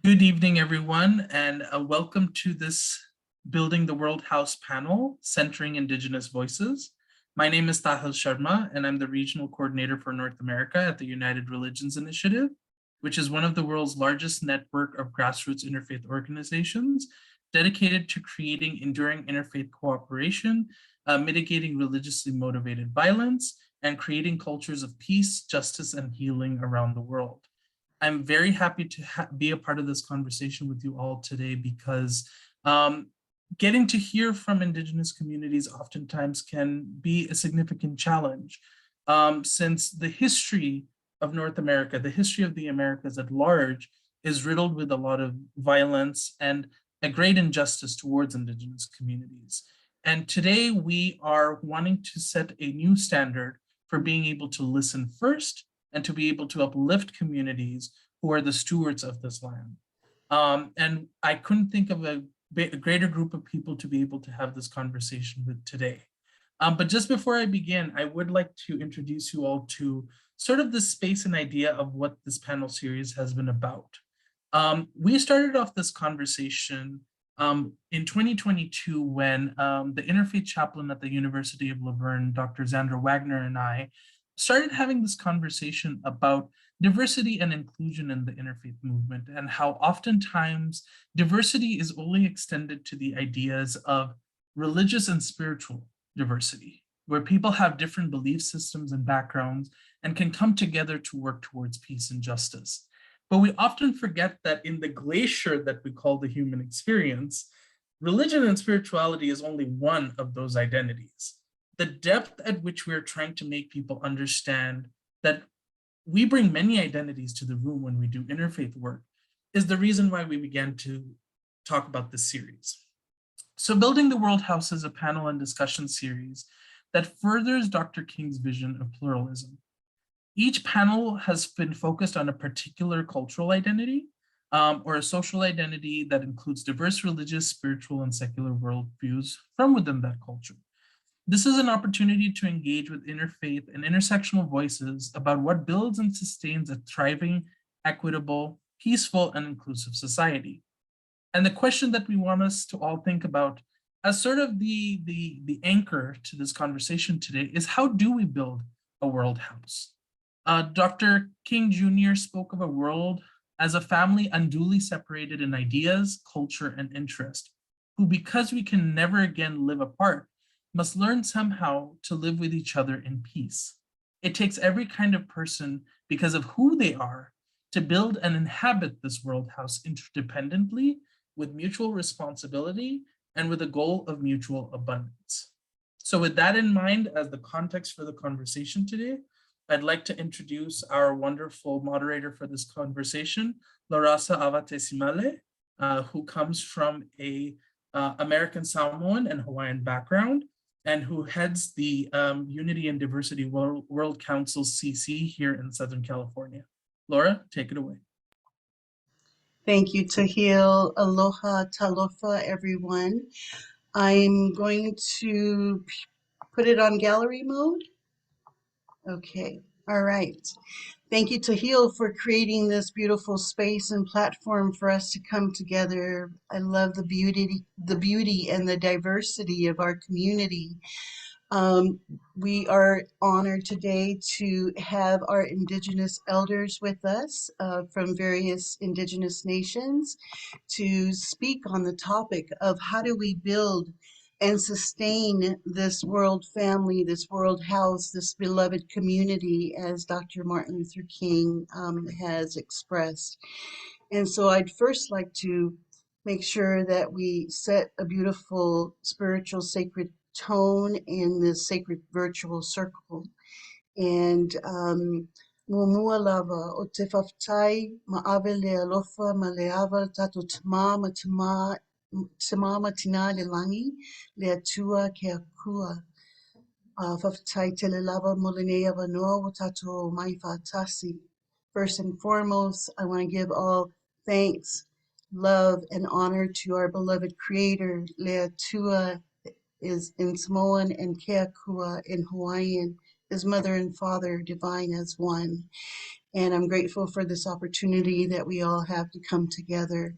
Good evening, everyone, and welcome to this Building the World House panel centering Indigenous voices. My name is Tahil Sharma, and I'm the Regional Coordinator for North America at the United Religions Initiative, which is one of the world's largest network of grassroots interfaith organizations dedicated to creating enduring interfaith cooperation, mitigating religiously motivated violence, and creating cultures of peace, justice, and healing around the world. I'm very happy to be a part of this conversation with you all today because getting to hear from Indigenous communities oftentimes can be a significant challenge since the history of North America, the history of the Americas at large, is riddled with a lot of violence and a great injustice towards Indigenous communities. And today we are wanting to set a new standard for being able to listen first and to be able to uplift communities who are the stewards of this land. And I couldn't think of a greater group of people to be able to have this conversation with today. But just before I begin, I would like to introduce you all to sort of the space and idea of what this panel series has been about. We started off this conversation in 2022 when the interfaith chaplain at the University of Laverne, Dr. Zandra Wagner, and I started having this conversation about diversity and inclusion in the interfaith movement and how oftentimes diversity is only extended to the ideas of religious and spiritual diversity, where people have different belief systems and backgrounds and can come together to work towards peace and justice. But we often forget that in the glacier that we call the human experience, religion and spirituality is only one of those identities. The depth at which we're trying to make people understand that we bring many identities to the room when we do interfaith work is the reason why we began to talk about this series. So Building the World House is a panel and discussion series that furthers Dr. King's vision of pluralism. Each panel has been focused on a particular cultural identity or a social identity that includes diverse religious, spiritual, and secular worldviews from within that culture. This is an opportunity to engage with interfaith and intersectional voices about what builds and sustains a thriving, equitable, peaceful, and inclusive society. And the question that we want us to all think about as sort of the anchor to this conversation today is, how do we build a world house? Dr. King Jr. spoke of a world as a family unduly separated in ideas, culture, and interest, who, because we can never again live apart, must learn somehow to live with each other in peace. It takes every kind of person, because of who they are, to build and inhabit this world house interdependently, with mutual responsibility and with a goal of mutual abundance. So with that in mind as the context for the conversation today, I'd like to introduce our wonderful moderator for this conversation, LauraSa Ava, who comes from a American Samoan and Hawaiian background, and who heads the Unity and Diversity World Council CC here in Southern California. Laura, take it away. Thank you, Tahil. Aloha, talofa, everyone. I'm going to put it on gallery mode. Okay, all right. Thank you, Tahil, for creating this beautiful space and platform for us to come together. I love the beauty and the diversity of our community. We are honored today to have our Indigenous elders with us from various Indigenous nations to speak on the topic of how do we build and sustain this world family, this world house, this beloved community, as Dr. Martin Luther King has expressed. And so I'd first like to make sure that we set a beautiful spiritual sacred tone in this sacred virtual circle. And Mumua lava o te whaftai ma'awe le alofa ma le awa tato tama ma tama ma tina le langi le atua ke akua. Whaftai te le lava molinea wanoa o tato mai whatasi. First and foremost, I want to give all thanks, love, and honor to our beloved Creator. Le atua is in Samoan and Keakua in Hawaiian is mother and father, divine as one. and I'm grateful for this opportunity that we all have to come together.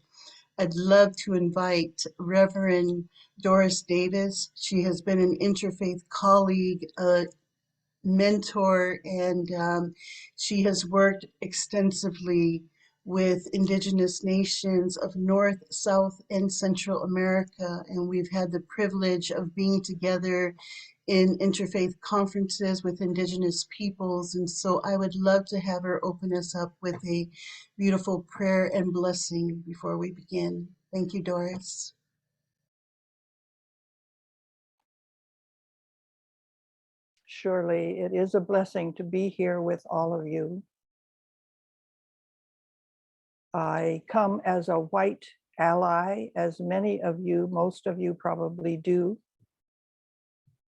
I'd love to invite Reverend Doris Davis. She has been an interfaith colleague, mentor, and she has worked extensively with Indigenous nations of North, South, and Central America. And we've had the privilege of being together in interfaith conferences with Indigenous peoples. And so I would love to have her open us up with a beautiful prayer and blessing before we begin. Thank you, Doris. Surely it is a blessing to be here with all of you. I come as a white ally, as many of you, most of you probably do.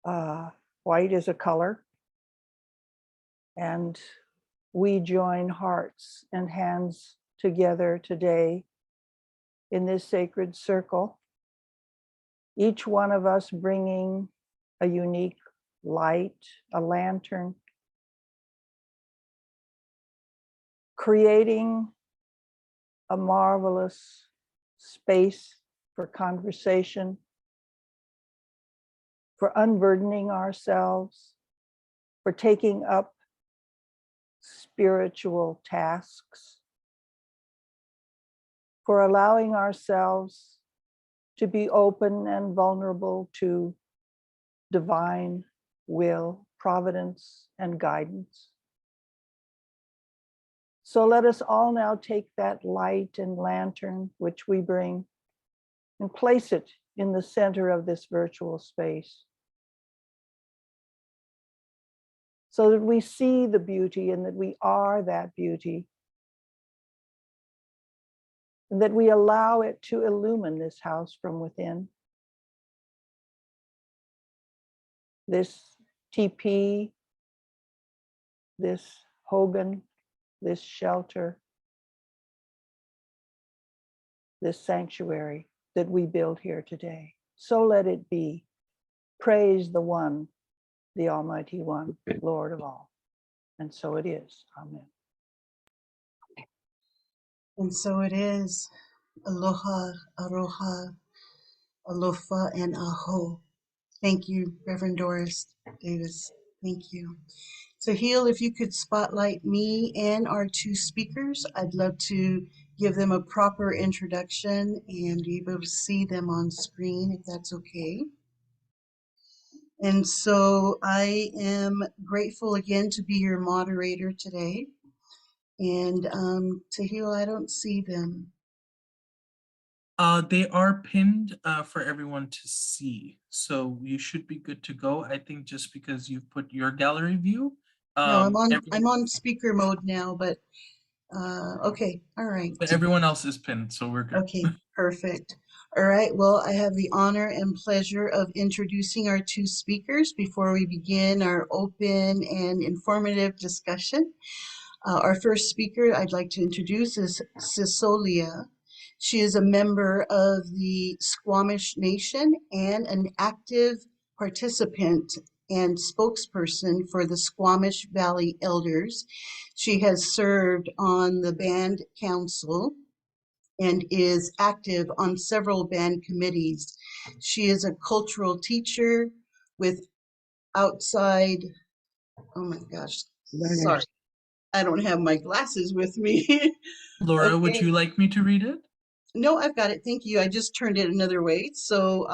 White is a color, and we join hearts and hands together today in this sacred circle, each one of us bringing a unique light, a lantern, creating a marvelous space for conversation, for unburdening ourselves, for taking up spiritual tasks, for allowing ourselves to be open and vulnerable to divine will, providence, and guidance. So let us all now take that light and lantern which we bring and place it in the center of this virtual space, so that we see the beauty and that we are that beauty, and that we allow it to illumine this house from within. This TP, this hogan, this shelter, this sanctuary that we build here today. So let it be. Praise the one, the Almighty One, Lord of all. And so it is. Amen. And so it is. Aloha, aroha, alofa, and aho. Thank you, Reverend Doris Davis. Thank you. So Heal, if you could spotlight me and our two speakers, I'd love to give them a proper introduction and be able to see them on screen, if that's okay. And so I am grateful again to be your moderator today. And Tahil, I don't see them. They are pinned for everyone to see, so you should be good to go. I think just because you've put your gallery view. No, I'm on speaker mode now, but okay, all right. But everyone else is pinned, so we're good. Okay, perfect. All right, well, I have the honor and pleasure of introducing our two speakers before we begin our open and informative discussion. Our first speaker I'd like to introduce is Sisolia. She is a member of the Squamish Nation and an active participant and spokesperson for the Squamish Valley Elders. She has served on the band council and is active on several band committees. She is a cultural teacher with outside, oh my gosh, sorry, I don't have my glasses with me. Laura, would Okay. you like me to read it? No, I've got it. Thank you. I just turned it another way. So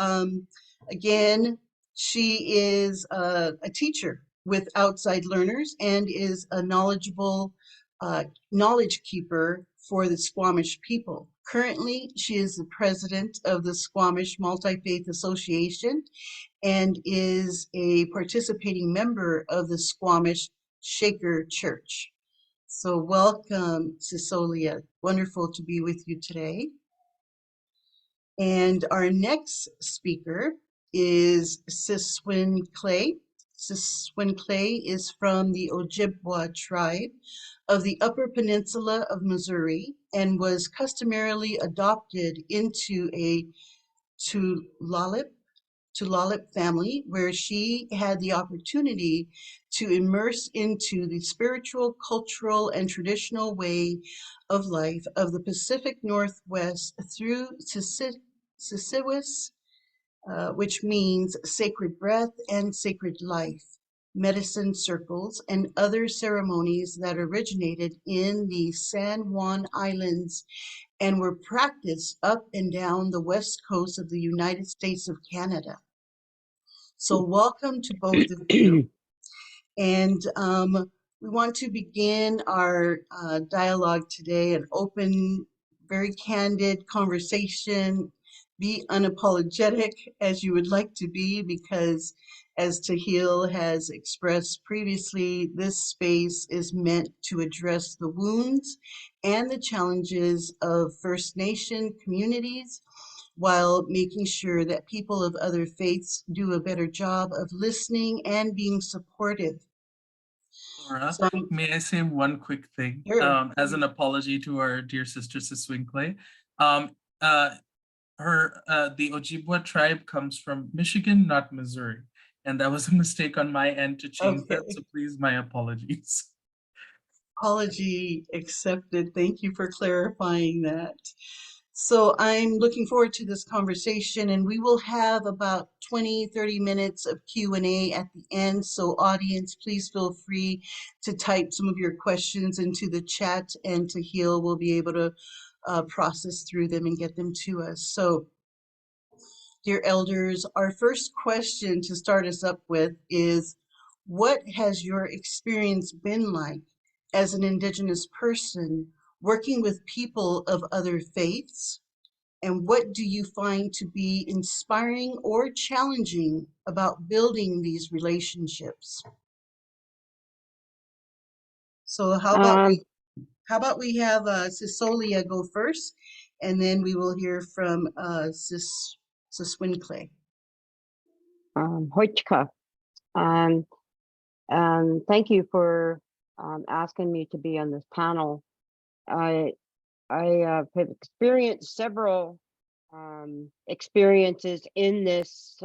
again, she is a teacher with outside learners and is a knowledgeable knowledge keeper for the Squamish people. Currently, she is the president of the Squamish Multifaith Association and is a participating member of the Squamish Shaker Church. So welcome, Sisolia. Wonderful to be with you today. And our next speaker is Siswin Clay. Siswin Clay is from the Ojibwa tribe of the Upper Peninsula of Missouri and was customarily adopted into a Tulalip Tulalip family, where she had the opportunity to immerse into the spiritual, cultural, and traditional way of life of the Pacific Northwest through Sisolia, which means sacred breath and sacred life, medicine circles, and other ceremonies that originated in the San Juan Islands and were practiced up and down the west coast of the United States of Canada. So welcome to both of you. And we want to begin our dialogue today, an open, very candid conversation. Be unapologetic as you would like to be, because as Tahil has expressed previously, this space is meant to address the wounds and the challenges of First Nation communities, while making sure that people of other faiths do a better job of listening and being supportive. Laura, So, may I say one quick thing sure. as an apology to our dear sister Siswinkle? The Ojibwa tribe comes from Michigan, not Missouri, and that was a mistake on my end to change that. Okay. So please, my apologies. Apology accepted. Thank you for clarifying that. So I'm looking forward to this conversation, and we will have about 20-30 minutes of Q&A at the end. So audience, please feel free to type some of your questions into the chat, and Tahil will be able to process through them and get them to us. So dear elders, our first question to start us up with is, what has your experience been like as an Indigenous person working with people of other faiths? And what do you find to be inspiring or challenging about building these relationships? So how about we have Sisolia go first, and then we will hear from Siswinkle. Hoichka. And thank you for asking me to be on this panel. I have experienced several experiences in this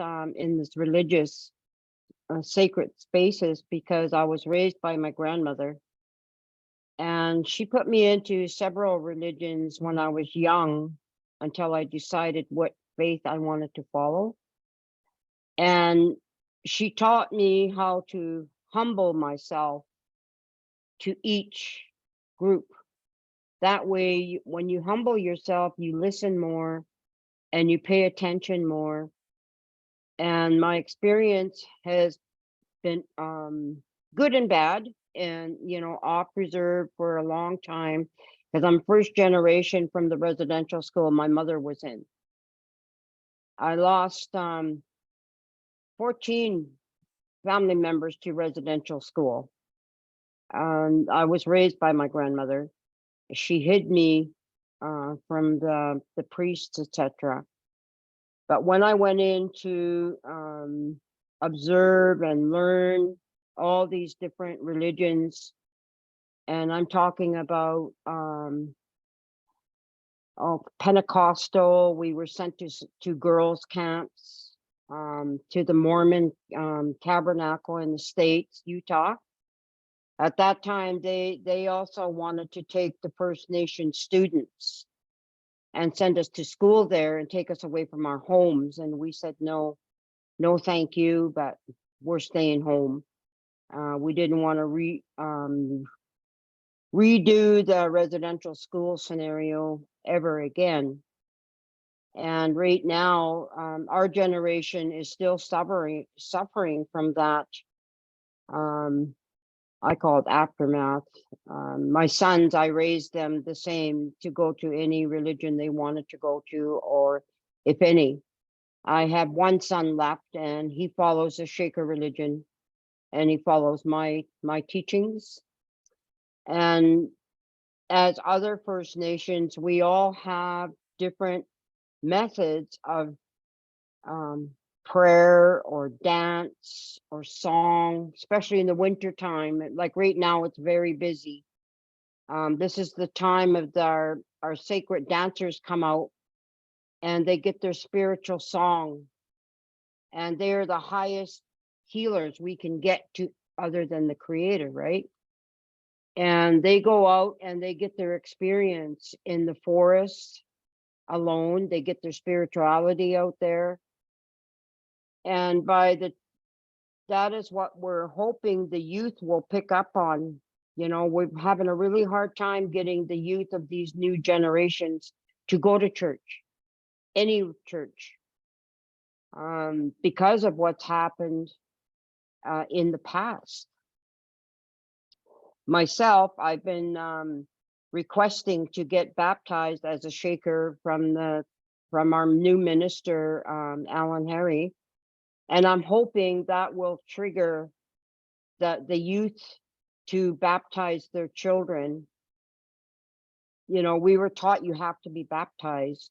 religious sacred spaces, because I was raised by my grandmother, and she put me into several religions when I was young until I decided what faith I wanted to follow. And she taught me how to humble myself to each group. That way, when you humble yourself, you listen more and you pay attention more. And my experience has been good and bad, and off reserve for a long time, because I'm first generation from the residential school my mother was in. I lost 14 family members to residential school. I was raised by my grandmother. She hid me from the priests, etc. But when I went in to observe and learn all these different religions, and I'm talking about Pentecostal, we were sent to girls' camps, to the Mormon tabernacle in the States, Utah. At that time, they also wanted to take the First Nation students and send us to school there and take us away from our homes. And we said, no, thank you, but we're staying home. We didn't want to redo the residential school scenario ever again. And right now, our generation is still suffering from that. I call it aftermath. My sons, I raised them the same, to go to any religion they wanted to go to, or if any. I have one son left, and he follows the Shaker religion, and he follows my teachings. And as other First Nations, we all have different methods of prayer or dance or song, especially in the winter time. Like right now, it's very busy. This is the time of our sacred dancers come out, and they get their spiritual song, and they're the highest healers we can get to other than the creator, right? And they go out and they get their experience in the forest alone. They get their spirituality out there. And that is what we're hoping the youth will pick up on. You know, we're having a really hard time getting the youth of these new generations to go to church, any church, because of what's happened in the past. Myself, I've been requesting to get baptized as a Shaker from our new minister, Alan Harry, and I'm hoping that will trigger the youth to baptize their children. You know, we were taught you have to be baptized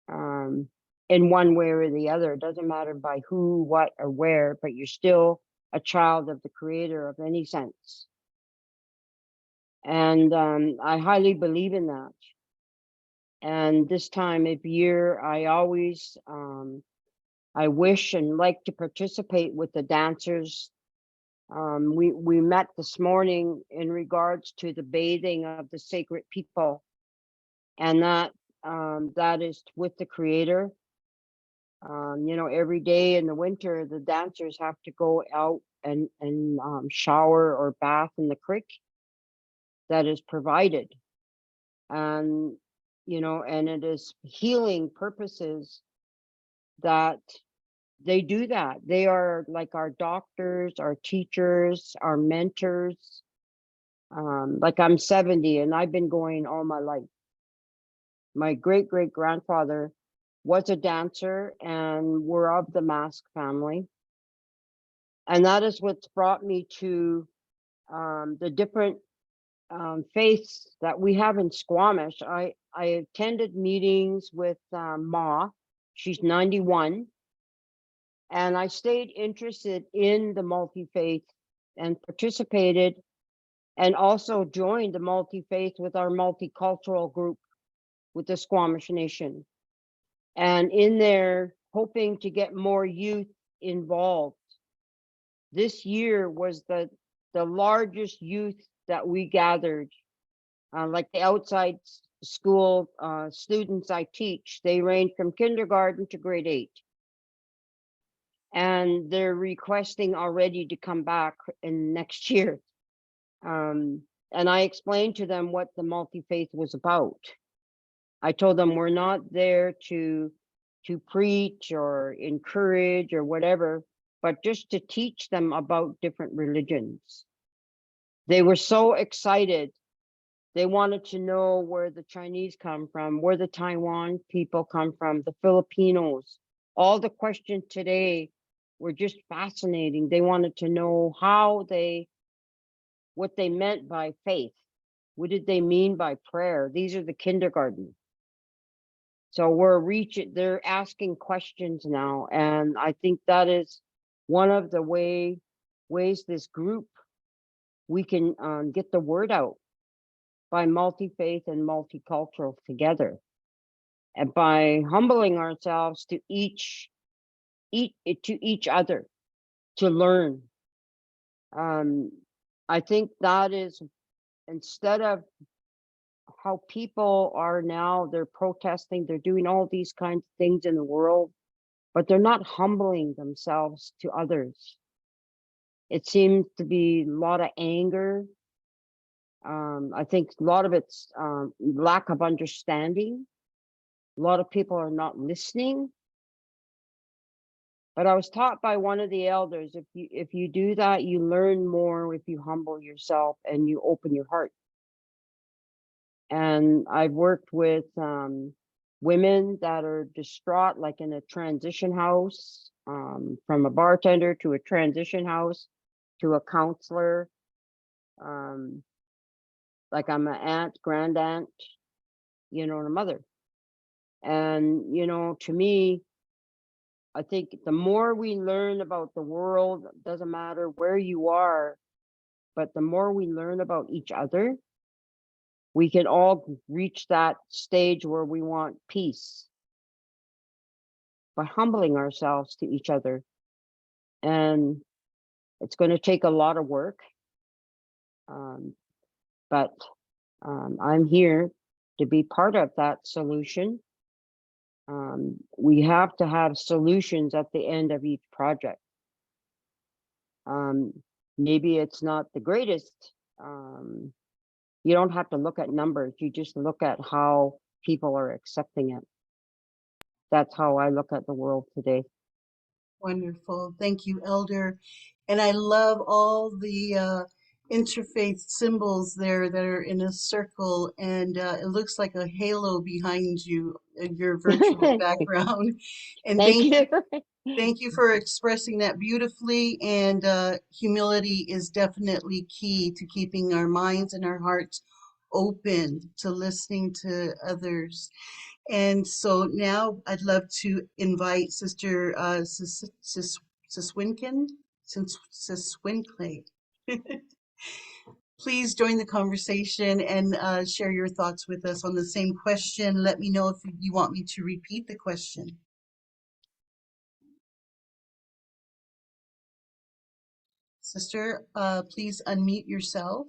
in one way or the other. It doesn't matter by who, what, or where, but you're still a child of the creator of any sense. And I highly believe in that. And this time of year, I always, I wish and like to participate with the dancers. We met this morning in regards to the bathing of the sacred people, and that is with the creator. You know, every day in the winter, the dancers have to go out and shower or bath in the creek that is provided. And, you know, and it is healing purposes that they do that. They are like our doctors, our teachers, our mentors. Like I'm 70 and I've been going all my life. My great-great-grandfather was a dancer and we're of the mask family. And that is what's brought me to the different faiths that we have in Squamish. I attended meetings with Ma. She's 91. And I stayed interested in the multi-faith and participated and also joined the multi-faith with our multicultural group with the Squamish Nation. And in there, hoping to get more youth involved. This year was the largest youth that we gathered. Like the outside school students I teach, they range from kindergarten to grade 8. And they're requesting already to come back in next year. And I explained to them what the multi-faith was about. I told them we're not there to preach or encourage or whatever, but just to teach them about different religions. They were so excited. They wanted to know where the Chinese come from, where the Taiwan people come from, the Filipinos. All the questions today were just fascinating. They wanted to know what they meant by faith. What did they mean by prayer? These are the kindergarten. So they're asking questions now. And I think that is one of the ways this group, we can get the word out by multi-faith and multicultural together. And by humbling ourselves to each other to learn. I think that is, instead of how people are now, they're protesting, they're doing all these kinds of things in the world, but they're not humbling themselves to others. It seems to be a lot of anger. I think a lot of it's lack of understanding. A lot of people are not listening. But I was taught by one of the elders, if you do that, you learn more if you humble yourself and you open your heart. And I've worked with women that are distraught, like in a transition house, from a bartender to a transition house to a counselor. Like I'm an aunt, grand aunt, you know, and a mother. And, you know, to me, I think the more we learn about the world, doesn't matter where you are, but the more we learn about each other, we can all reach that stage where we want peace by humbling ourselves to each other and it's going to take a lot of work. But I'm here to be part of that solution. We have to have solutions at the end of each project. Maybe it's not the greatest. You don't have to look at numbers. You just look at how people are accepting it. That's how I look at the world today. Wonderful. Thank you, Elder. And I love all the interfaith symbols there that are in a circle, and it looks like a halo behind you, your virtual background. And Thank you. thank you for expressing that beautifully. And humility is definitely key to keeping our minds and our hearts open to listening to others. And so now I'd love to invite Sister Siswinclay. Please join the conversation and share your thoughts with us on the same question. Let me know if you want me to repeat the question. Sister, please unmute yourself.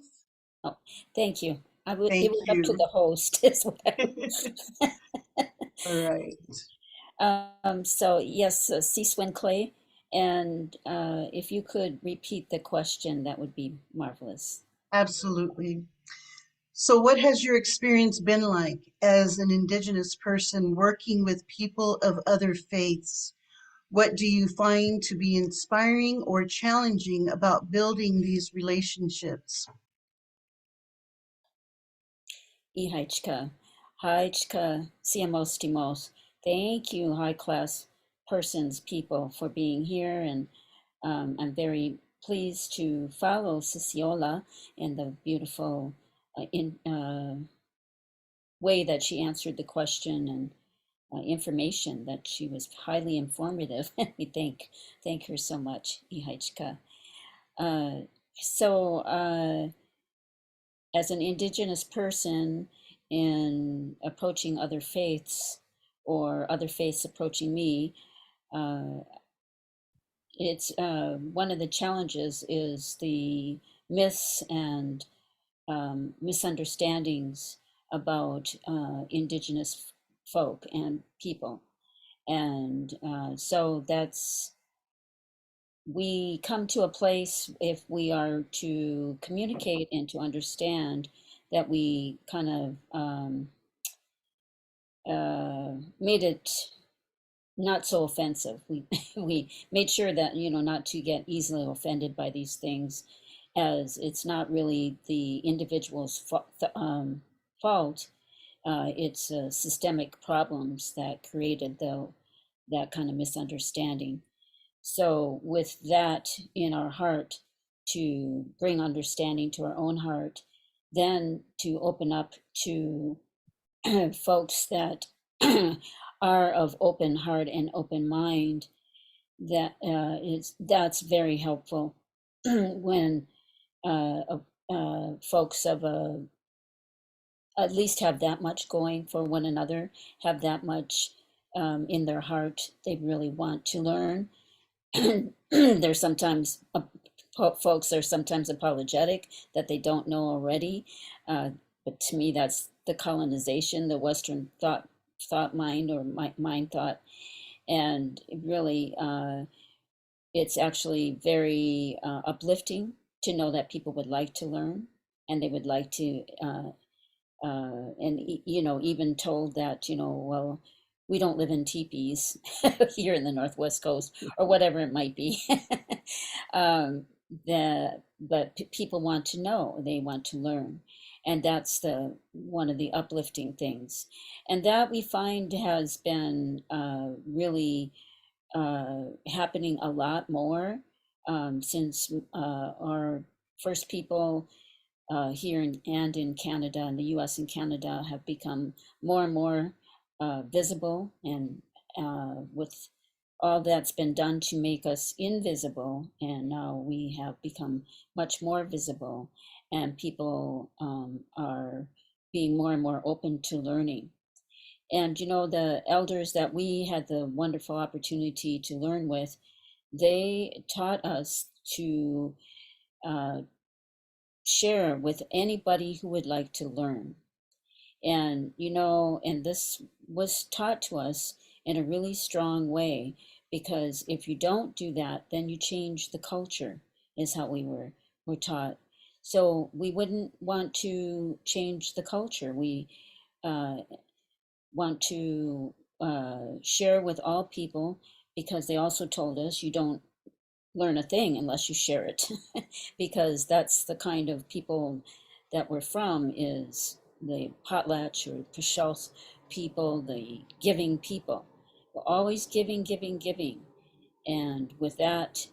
Oh, thank you. It was up to Thank the host as well. you. All right. So yes, Siswen Clay, and if you could repeat the question, that would be marvelous. Absolutely. So what has your experience been like as an Indigenous person working with people of other faiths? What do you find to be inspiring or challenging about building these relationships? Ihaichka, Haichka, Siamos Timos. Thank you, high class persons, people, for being here, and I'm very pleased to follow Sisolia in the beautiful way that she answered the question, and information that she was highly informative. We thank her so much, Ihaichka. As an Indigenous person in approaching other faiths, or other faiths approaching me, it's one of the challenges is the myths and misunderstandings about Indigenous folk and people. And so we come to a place, if we are to communicate and to understand, that we kind of made it not so offensive. We made sure that, not to get easily offended by these things, as it's not really the individual's fault. It's systemic problems that created that kind of misunderstanding. So with that in our heart, to bring understanding to our own heart, then to open up to folks that are of open heart and open mind, that's very helpful when folks of at least have that much going for one another, have that much in their heart they really want to learn. There's sometimes folks are sometimes apologetic that they don't know already, but to me that's the colonization, the Western thought mind, or mind thought, and really it's actually very uplifting to know that people would like to learn, and they would like to and even told that, well, we don't live in teepees here in the Northwest Coast, or whatever it might be. But people want to know, they want to learn, and that's one of the uplifting things, and that we find has been really happening a lot more since our first people here and in Canada, in the US and Canada, have become more and more visible, and with all that's been done to make us invisible, and now we have become much more visible, and people are being more and more open to learning. And the elders that we had the wonderful opportunity to learn with, they taught us to share with anybody who would like to learn. And, and this was taught to us in a really strong way, because if you don't do that, then you change the culture, is how were taught. So we wouldn't want to change the culture. We uh, want to share with all people, because they also told us you don't learn a thing unless you share it, because that's the kind of people that we're from, is the potlatch or Pashels people, the giving people. We're always giving, giving, giving. And with that,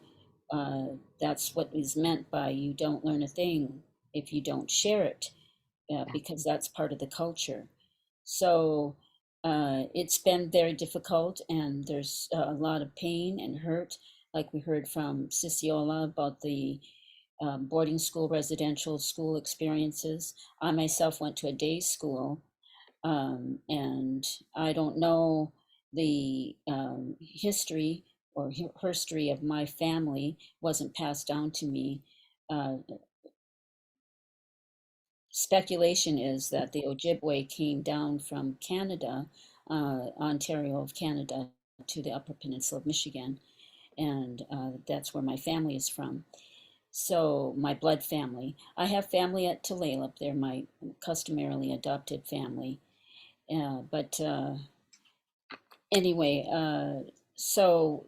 that's what is meant by you don't learn a thing if you don't share it, because that's part of the culture. So it's been very difficult, and there's a lot of pain and hurt, like we heard from Sisolia about the boarding school, residential school experiences. I myself went to a day school, and I don't know the history or history of my family, wasn't passed down to me. Uh, Speculation is that the Ojibwe came down from Canada, Ontario of Canada, to the Upper Peninsula of Michigan, and that's where my family is from. So my blood family. I have family at Tulalip. They're my customarily adopted family. But anyway, so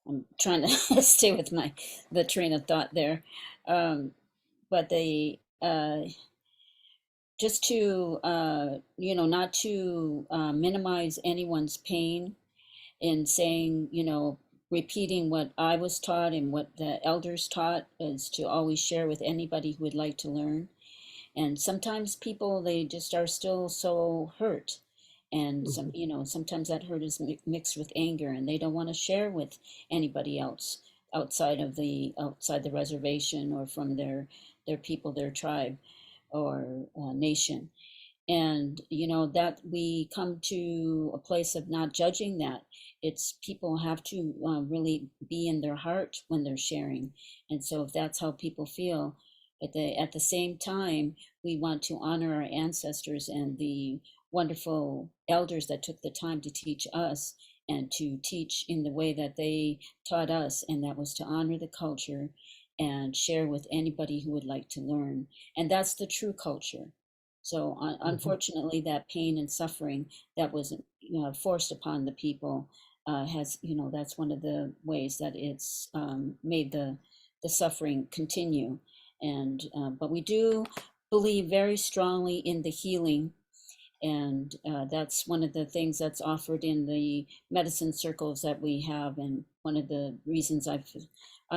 I'm trying to stay with the train of thought there. But they just to not to minimize anyone's pain, in saying, repeating what I was taught and what the elders taught, is to always share with anybody who would like to learn. And sometimes people, they just are still so hurt, and sometimes that hurt is mixed with anger, and they don't want to share with anybody else outside the reservation, or from their people, their tribe, or nation. And that we come to a place of not judging that. It's people have to really be in their heart when they're sharing. And so if that's how people feel, at the same time, we want to honor our ancestors and the wonderful elders that took the time to teach us, and to teach in the way that they taught us, and that was to honor the culture and share with anybody who would like to learn. And that's the true culture. So unfortunately, that pain and suffering that was forced upon the people has, that's one of the ways that it's made the suffering continue. And but we do believe very strongly in the healing, and that's one of the things that's offered in the medicine circles that we have. And one of the reasons I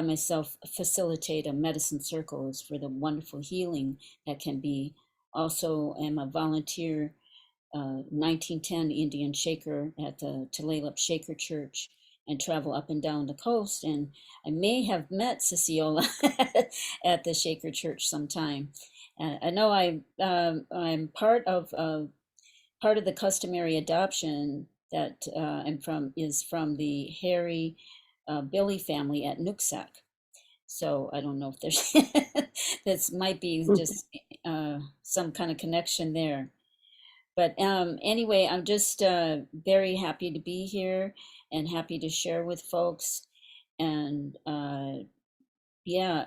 myself facilitate a medicine circle is for the wonderful healing that can be. Also am a volunteer 1910 Indian Shaker at the Tulalip Shaker Church, and travel up and down the coast. And I may have met Sisolia at the Shaker Church sometime. I know I'm part of the customary adoption that is from the Harry Billy family at Nooksack. So I don't know if there's this might be just some kind of connection there. But anyway, I'm just very happy to be here, and happy to share with folks. And yeah,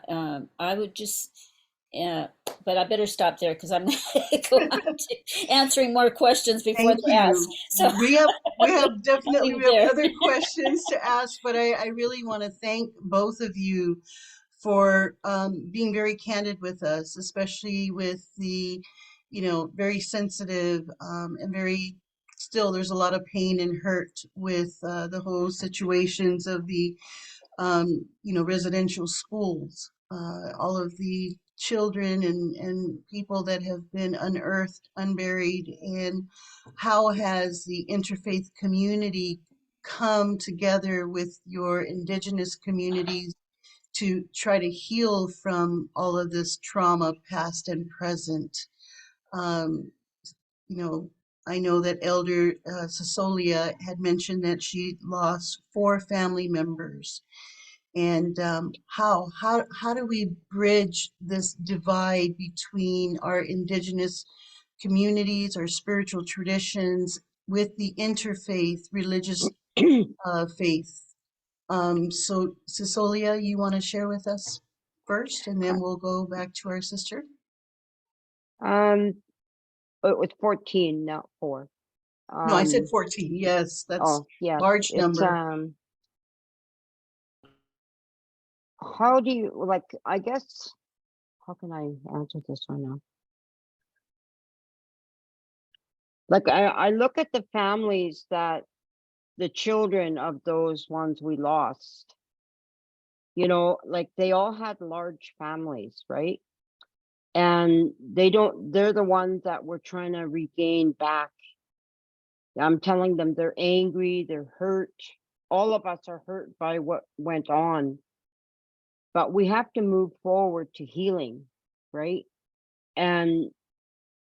I would just, but I better stop there, because I'm go on to answering more questions before Thank they're asked. you. So We have definitely, leave we it have there. other questions to ask, but I really want to thank both of you for being very candid with us, especially with the, very sensitive and very, still there's a lot of pain and hurt with the whole situations of the residential schools, all of the children and people that have been unearthed, unburied, and how has the interfaith community come together with your Indigenous communities to try to heal from all of this trauma, past and present. Um, I know that Elder Sisolia had mentioned that she lost 4 family members. And how do we bridge this divide between our Indigenous communities, our spiritual traditions, with the interfaith religious faith? So Sisolia, you want to share with us first, and then we'll go back to our sister? It was 14, not 4. No, I said 14. Yes, that's Oh, yes. large It's number. How do you, like, I guess, how can I answer this one now? Like, I look at the families that the children of those ones we lost, you know, like they all had large families, right? And they're the ones that we're trying to regain back. I'm telling them they're angry, they're hurt. All of us are hurt by what went on. But we have to move forward to healing, right? And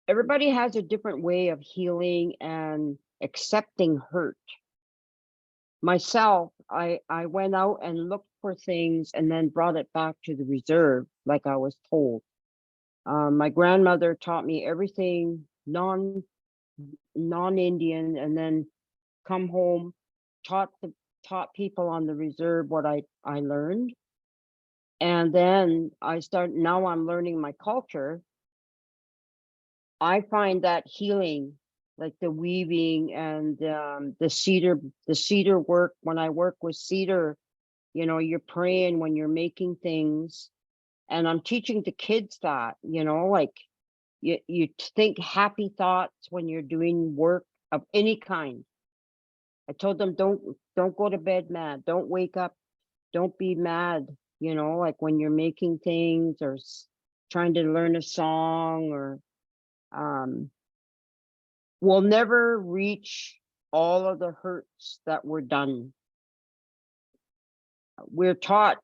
everybody has a different way of healing and accepting hurt. Myself, I went out and looked for things and then brought it back to the reserve like I was told. My grandmother taught me everything non-Indian, and then come home, taught people on the reserve what I learned. And then now I'm learning my culture. I find that healing, like the weaving and the cedar work. When I work with cedar, you know, you're praying when you're making things. And I'm teaching the kids that, you know, like you think happy thoughts when you're doing work of any kind. I told them, don't go to bed mad. Don't wake up. Don't be mad. You know, like when you're making things or trying to learn a song, or we'll never reach all of the hurts that were done. We're taught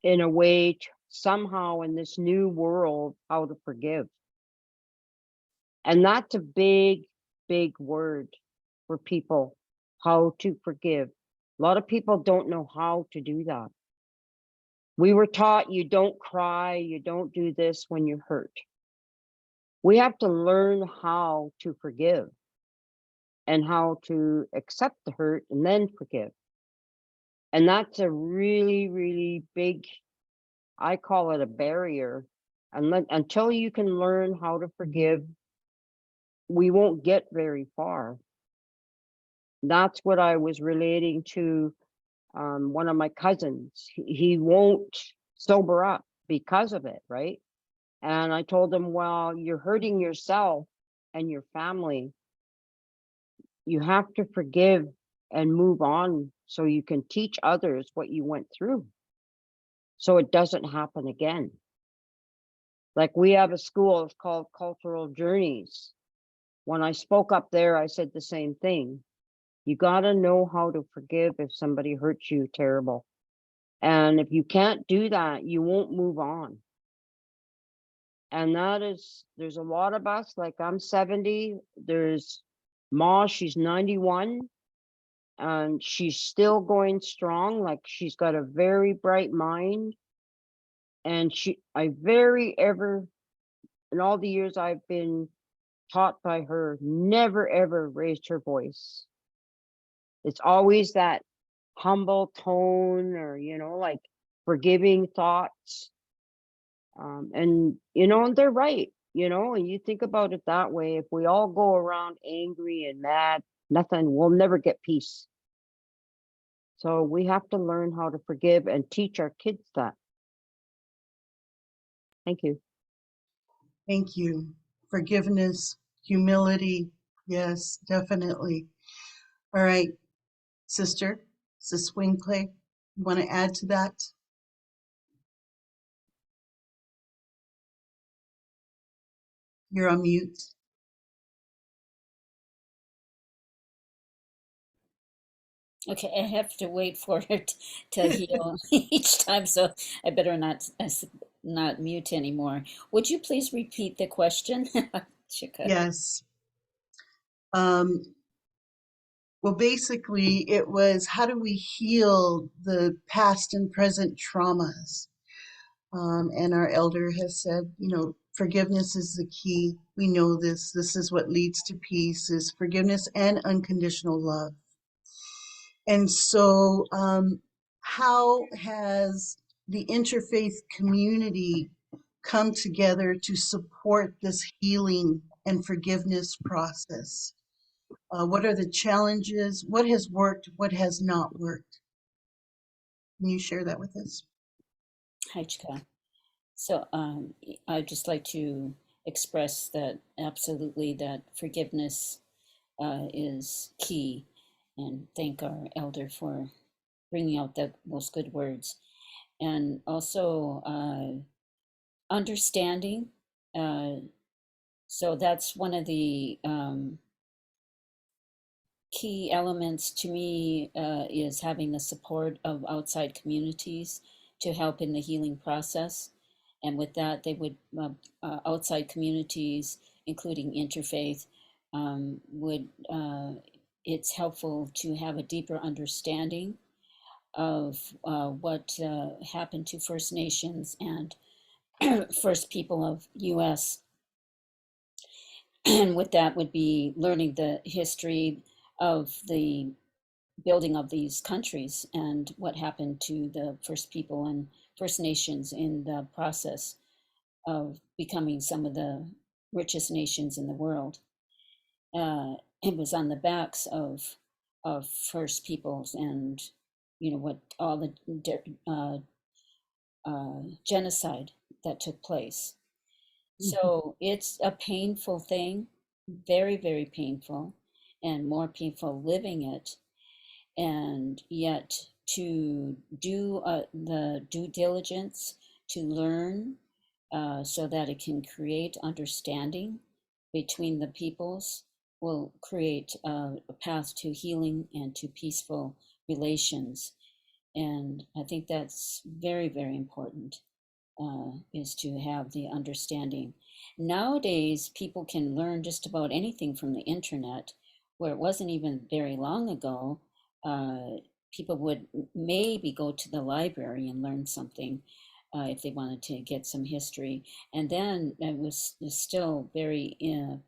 in a way somehow in this new world how to forgive. And that's a big, big word for people, how to forgive. A lot of people don't know how to do that. We were taught you don't cry, you don't do this when you're hurt. We have to learn how to forgive and how to accept the hurt and then forgive. And that's a really, really big, I call it a barrier. Until you can learn how to forgive, we won't get very far. That's what I was relating to one of my cousins. He won't sober up because of it, right? And I told him, well, you're hurting yourself and your family. You have to forgive and move on so you can teach others what you went through, so it doesn't happen again. Like we have a school, it's called Cultural Journeys. When I spoke up there, I said the same thing. You got to know how to forgive if somebody hurts you terrible. And if you can't do that, you won't move on. And there's a lot of us, like I'm 70, there's Ma, she's 91, and she's still going strong. Like she's got a very bright mind. And in all the years I've been taught by her, never ever raised her voice. It's always that humble tone, or, you know, like forgiving thoughts. And, you know, and they're right, you know, and you think about it that way. If we all go around angry and mad, we'll never get peace. So we have to learn how to forgive and teach our kids that. Thank you. Thank you. Forgiveness, humility. Yes, definitely. All right, sister, Sis Winckley, you want to add to that? You're on mute. Okay, I have to wait for it to heal each time, so I better not mute anymore. Would you please repeat the question, Shika? Yes. Um, well, basically, it was how do we heal the past and present traumas? And our elder has said, you know, forgiveness is the key. We know this. This is what leads to peace, is forgiveness and unconditional love. And so, how has the interfaith community come together to support this healing and forgiveness process? What are the challenges? What has worked? What has not worked? Can you share that with us? Hi, Chika. So I'd just like to express that absolutely that forgiveness is key, and thank our elder for bringing out those good words. And also understanding. So that's one of the key elements to me is having the support of outside communities to help in the healing process. And with that, they would, outside communities, including interfaith, would, it's helpful to have a deeper understanding of what happened to First Nations and First People of US. And with that would be learning the history of the building of these countries and what happened to the First People and First Nations in the process of becoming some of the richest nations in the world. It was on the backs of First Peoples, and you know what, all the genocide that took place. So it's a painful thing, very, very painful, and more painful living it. And yet to do the due diligence to learn so that it can create understanding between the peoples will create a path to healing and to peaceful relations. And I think that's very, very important. Is to have the understanding. Nowadays, people can learn just about anything from the internet, where it wasn't even very long ago. People would maybe go to the library and learn something if they wanted to get some history. And then it was still very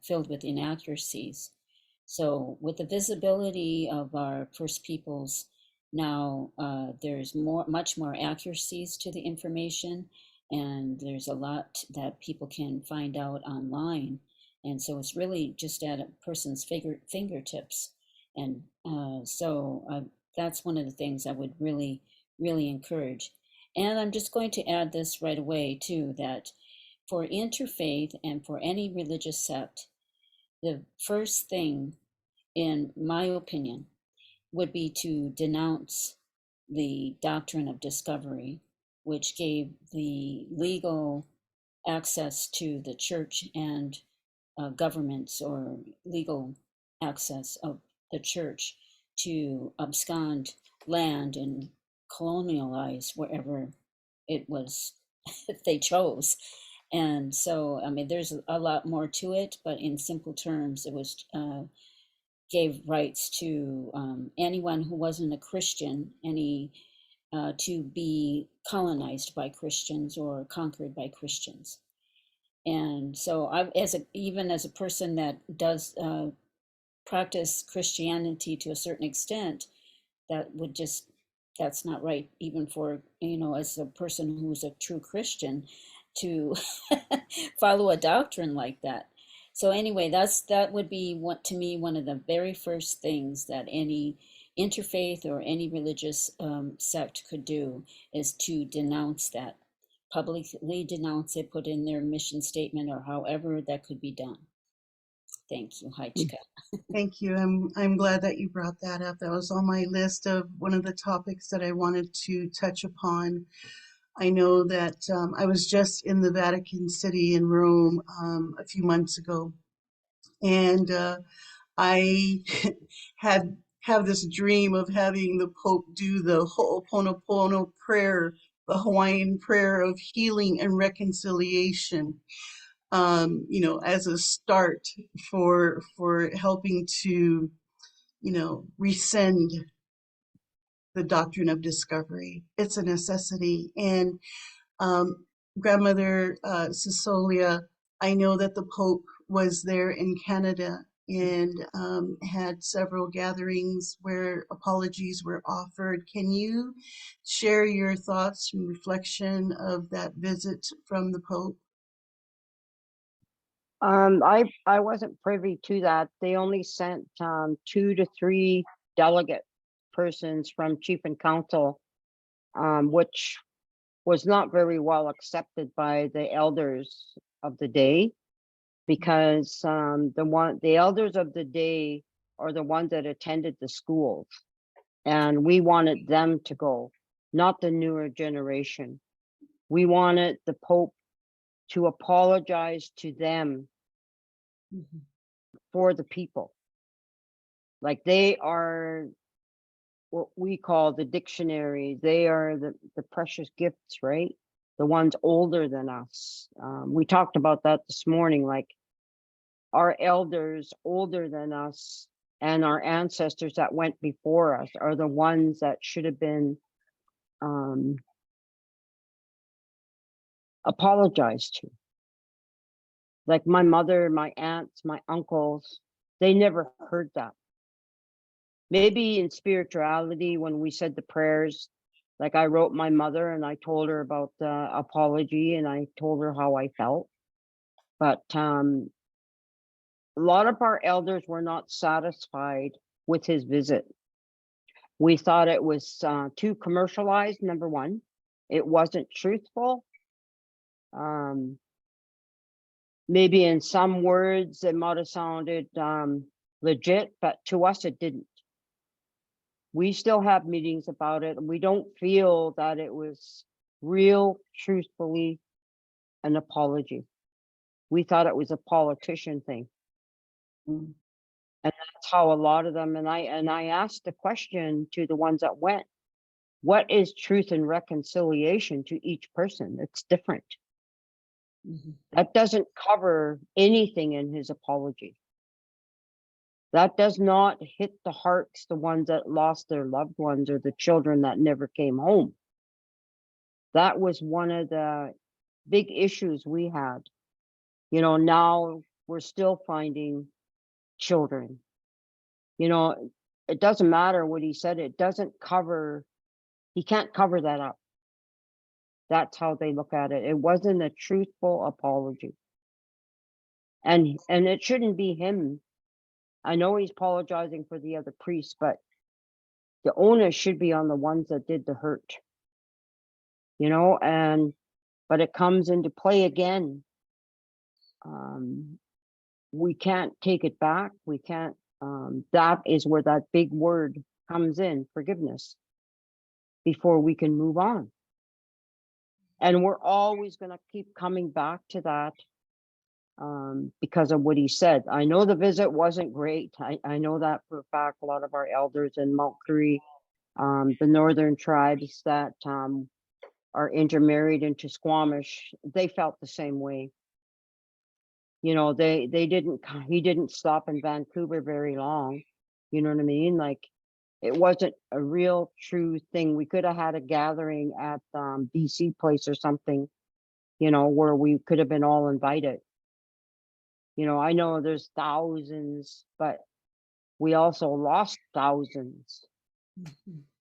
filled with inaccuracies. So with the visibility of our First Peoples, now there's much more accuracies to the information, and there's a lot that people can find out online. And so it's really just at a person's fingertips. And so that's one of the things I would really, really encourage. And I'm just going to add this right away too, that for interfaith and for any religious sect, the first thing, in my opinion, would be to denounce the doctrine of discovery, which gave the legal access to the church and governments, or legal access of the church to abscond land and colonialize wherever it was they chose. And so, I mean, there's a lot more to it, but in simple terms, it was gave rights to anyone who wasn't a Christian, to be colonized by Christians or conquered by Christians. And so, even as a person that does practice Christianity to a certain extent, that's not right, even for, as a person who's a true Christian, to follow a doctrine like that. So anyway, that would be, what to me, one of the very first things that any interfaith or any religious sect could do, is to denounce that, publicly denounce it, put in their mission statement, or however that could be done. Thank you. Hi, Chika. Thank you. I'm glad that you brought that up. That was on my list of one of the topics that I wanted to touch upon. I know that I was just in the Vatican City in Rome a few months ago, and I have this dream of having the Pope do the Ho'oponopono prayer, the Hawaiian prayer of healing and reconciliation. you know, as a start for helping to, you know, rescind the doctrine of discovery. It's a necessity. And Grandmother Sisolia, I know that the Pope was there in Canada and had several gatherings where apologies were offered. Can you share your thoughts and reflection of that visit from the Pope? I wasn't privy to that. They only sent 2 to 3 delegate persons from Chief and Council, which was not very well accepted by the elders of the day, because the elders of the day are the ones that attended the schools, and we wanted them to go, not the newer generation. We wanted the Pope to apologize to them for the people. Like, they are what we call the dictionary. They are the precious gifts, right? The ones older than us. We talked about that this morning, like our elders older than us and our ancestors that went before us are the ones that should have been apologized to. Like my mother, my aunts, my uncles, they never heard that. Maybe in spirituality, when we said the prayers, like I wrote my mother and I told her about the apology and I told her how I felt. But a lot of our elders were not satisfied with his visit. We thought it was too commercialized, number one. It wasn't truthful. Maybe in some words it might have sounded legit, but to us it didn't. We still have meetings about it, and we don't feel that it was real, truthfully an apology. We thought it was a politician thing. And that's how a lot of them, and I asked the question to the ones that went, what is truth and reconciliation to each person? It's different. That doesn't cover anything in his apology. That does not hit the hearts, the ones that lost their loved ones or the children that never came home. That was one of the big issues we had. You know, now we're still finding children. You know, it doesn't matter what he said. It doesn't cover, he can't cover that up. That's how they look at it. It wasn't a truthful apology. And it shouldn't be him. I know he's apologizing for the other priests, but the onus should be on the ones that did the hurt. You know, but it comes into play again. We can't take it back. We can't, that is where that big word comes in, forgiveness, before we can move on. And we're always going to keep coming back to that because of what he said. I know the visit wasn't great. I know that for a fact. A lot of our elders in Mount Currie, the northern tribes that are intermarried into Squamish, they felt the same way. You know, he didn't stop in Vancouver very long. You know what I mean? Like, it wasn't a real true thing. We could have had a gathering at BC place or something, you know, where we could have been all invited. You know, I know there's thousands, but we also lost thousands.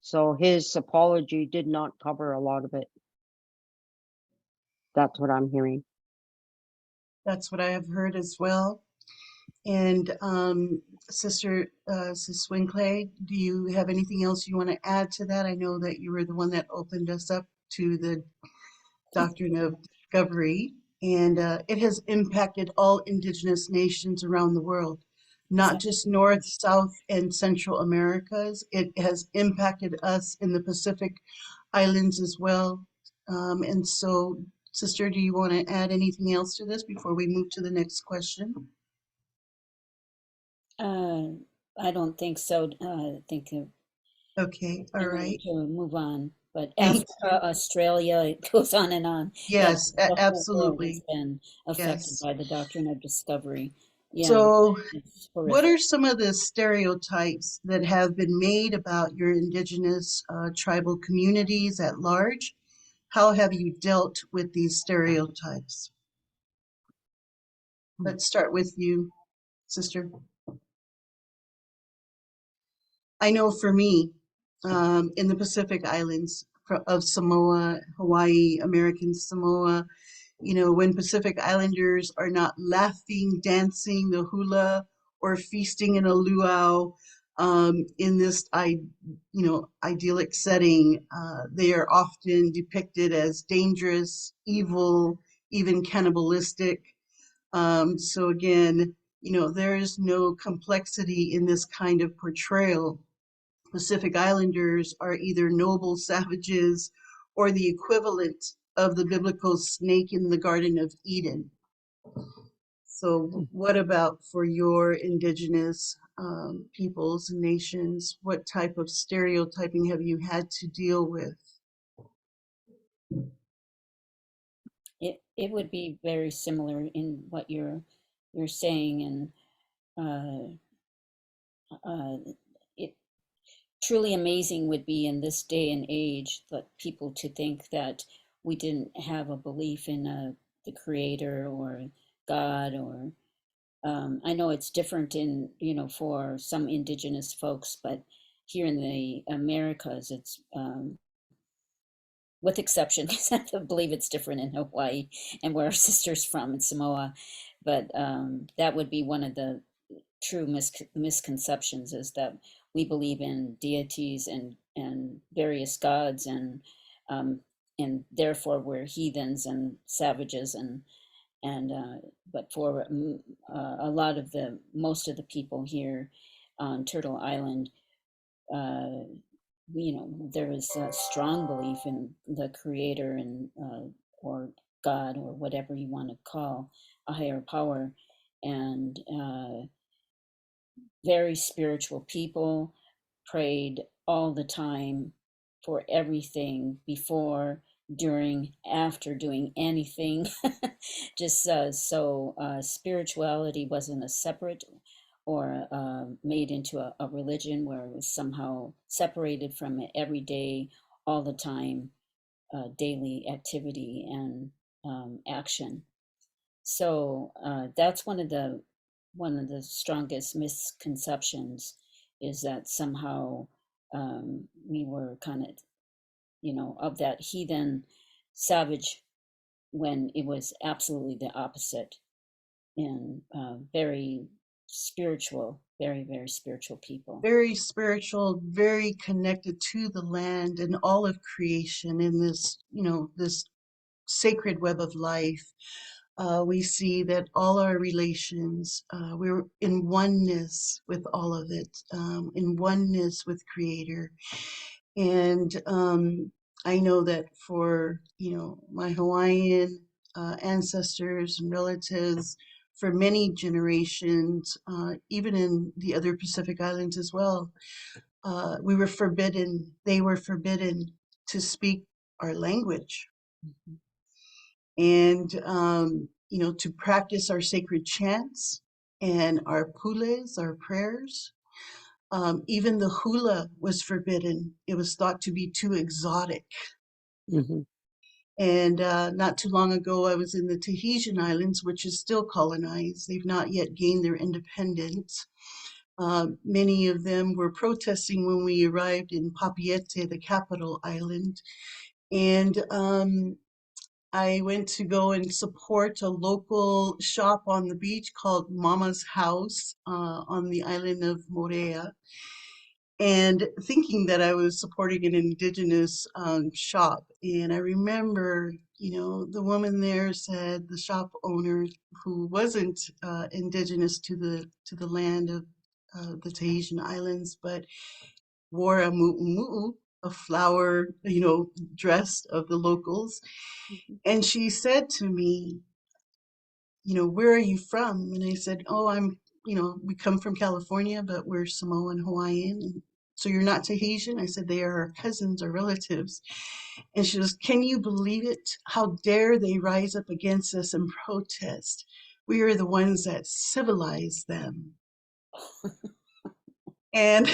So his apology did not cover a lot of it. That's what I'm hearing. That's what I have heard as well. And Sister Siswinclay, do you have anything else you want to add to that? I know that you were the one that opened us up to the doctrine of discovery, and it has impacted all Indigenous nations around the world, not just North, South, and Central Americas. It has impacted us in the Pacific Islands as well. And so, Sister, do you want to add anything else to this before we move to the next question? I don't think so. I think Okay, all right. to move on. But Thank Africa, Australia, it goes on and on. Yeah, Yes, the whole world has absolutely. been affected Yes. by the doctrine of discovery. Yeah, So, it's what horrific. are some of the stereotypes that have been made about your Indigenous tribal communities at large? How have you dealt with these stereotypes? Let's start with you, sister. I know for me, in the Pacific Islands of Samoa, Hawaii, American Samoa, you know, when Pacific Islanders are not laughing, dancing the hula, or feasting in a luau, in this, idyllic setting, they are often depicted as dangerous, evil, even cannibalistic. So again, you know, there is no complexity in this kind of portrayal. Pacific Islanders are either noble savages or the equivalent of the biblical snake in the Garden of Eden. So, what about for your Indigenous peoples and nations? What type of stereotyping have you had to deal with? It would be very similar in what you're saying, and it truly amazing would be in this day and age that people to think that we didn't have a belief in the creator or God, or I know it's different in, for some indigenous folks, but here in the Americas, it's with exception, because I believe it's different in Hawaii and where our sister's from in Samoa. But that would be one of the true misconceptions, is that we believe in deities and various gods, and therefore we're heathens and savages, and but for a lot of most of the people here on Turtle Island, uh, there is a strong belief in the creator, and or God, or whatever you want to call a higher power, and very spiritual people, prayed all the time for everything, before, during, after doing anything. Just so spirituality wasn't a separate or made into a religion where it was somehow separated from it every day, all the time, daily activity and action. So that's one of the strongest misconceptions, is that somehow we were kind of that heathen savage, when it was absolutely the opposite, and very spiritual, very, very spiritual people. Very spiritual, very connected to the land and all of creation in this, this sacred web of life. We see that all our relations, we're in oneness with all of it, in oneness with Creator. And I know that for, my Hawaiian ancestors and relatives, for many generations, even in the other Pacific Islands as well, they were forbidden to speak our language. And to practice our sacred chants and our pules, our prayers. Even the hula was forbidden. It was thought to be too exotic. Mhm. And not too long ago, I was in the Tahitian Islands, which is still colonized. They've not yet gained their independence. Many of them were protesting when we arrived in Pava'ia'i, the capital island. And I went to go and support a local shop on the beach called Mama's House on the island of Morea, and thinking that I was supporting an indigenous shop. And I remember, the woman there said, the shop owner, who wasn't indigenous to the land of the Tahitian Islands, but wore a mu'umu'u, a flower, dress of the locals. And she said to me, where are you from? And I said, oh, we come from California, but we're Samoan Hawaiian. And so you're not Tahitian? I said, they are our cousins or relatives. And she goes, can you believe it? How dare they rise up against us and protest? We are the ones that civilize them. And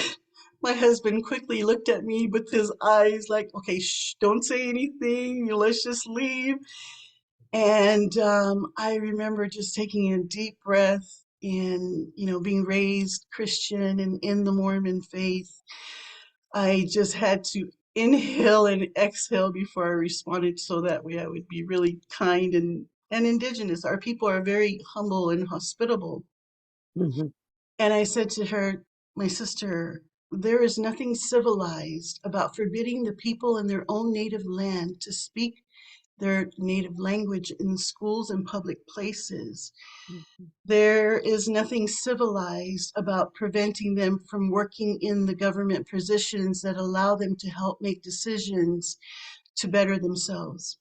my husband quickly looked at me with his eyes like, okay, shh, don't say anything. Let's just leave. And I remember just taking a deep breath and, being raised Christian and in the Mormon faith. I just had to inhale and exhale before I responded, so that way I would be really kind and Indigenous. Our people are very humble and hospitable. Mhm. And I said to her, my sister, there is nothing civilized about forbidding the people in their own native land to speak their native language in schools and public places. Mhm. There is nothing civilized about preventing them from working in the government positions that allow them to help make decisions to better themselves.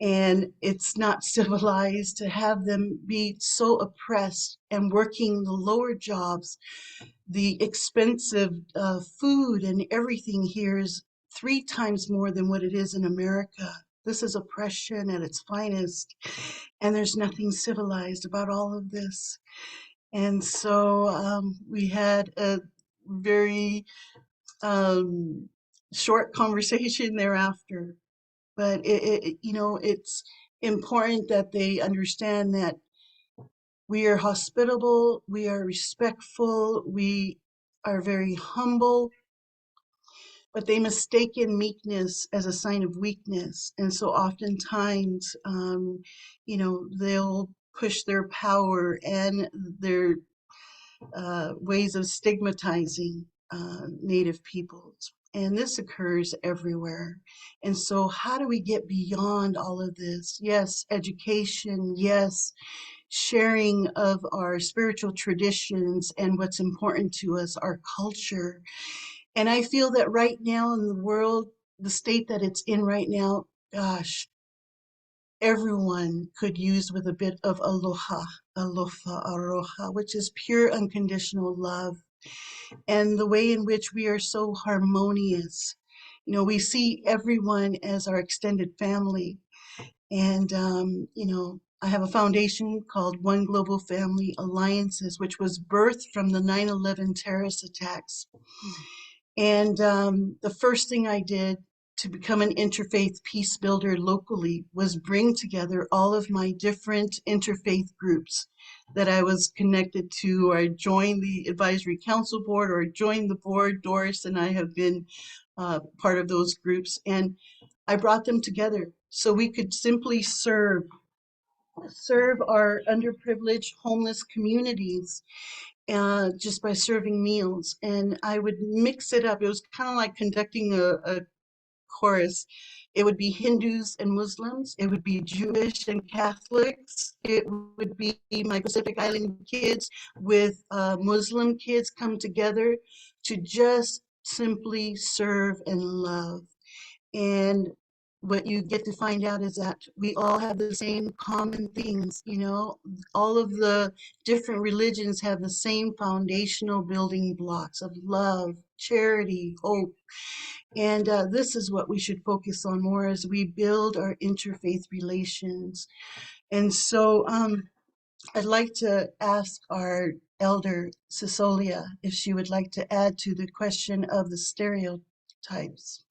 And it's not civilized to have them be so oppressed and working the lower jobs. The expensive food and everything here is 3 times more than what it is in America. This is oppression at its finest, and there's nothing civilized about all of this. And so we had a very short conversation thereafter. But it's important that they understand that we are hospitable, we are respectful, we are very humble, but they mistaken meekness as a sign of weakness. And so oftentimes, they'll push their power and their ways of stigmatizing Native peoples. And this occurs everywhere. And so, how do we get beyond all of this? Yes, education, yes, sharing of our spiritual traditions and what's important to us, our culture. And I feel that right now in the world, the state that it's in right now, gosh, everyone could use with a bit of aloha, which is pure unconditional love, and the way in which we are so harmonious. We see everyone as our extended family. And, I have a foundation called One Global Family Alliances, which was birthed from the 9/11 terrorist attacks. And the first thing I did to become an interfaith peace builder locally was bring together all of my different interfaith groups that I was connected to, or I joined the advisory council board, or I joined the board. Doris and I have been part of those groups, and I brought them together so we could simply serve our underprivileged homeless communities just by serving meals. And I would mix it up. It was kind of like conducting a chorus. It would be Hindus and Muslims. It would be Jewish and Catholics. It would be my Pacific Island kids with Muslim kids come together to just simply serve and love. And what you get to find out is that we all have the same common things. All of the different religions have the same foundational building blocks of love, charity, hope. And this is what we should focus on more as we build our interfaith relations. And so I'd like to ask our elder, Sisolia, if she would like to add to the question of the stereotypes.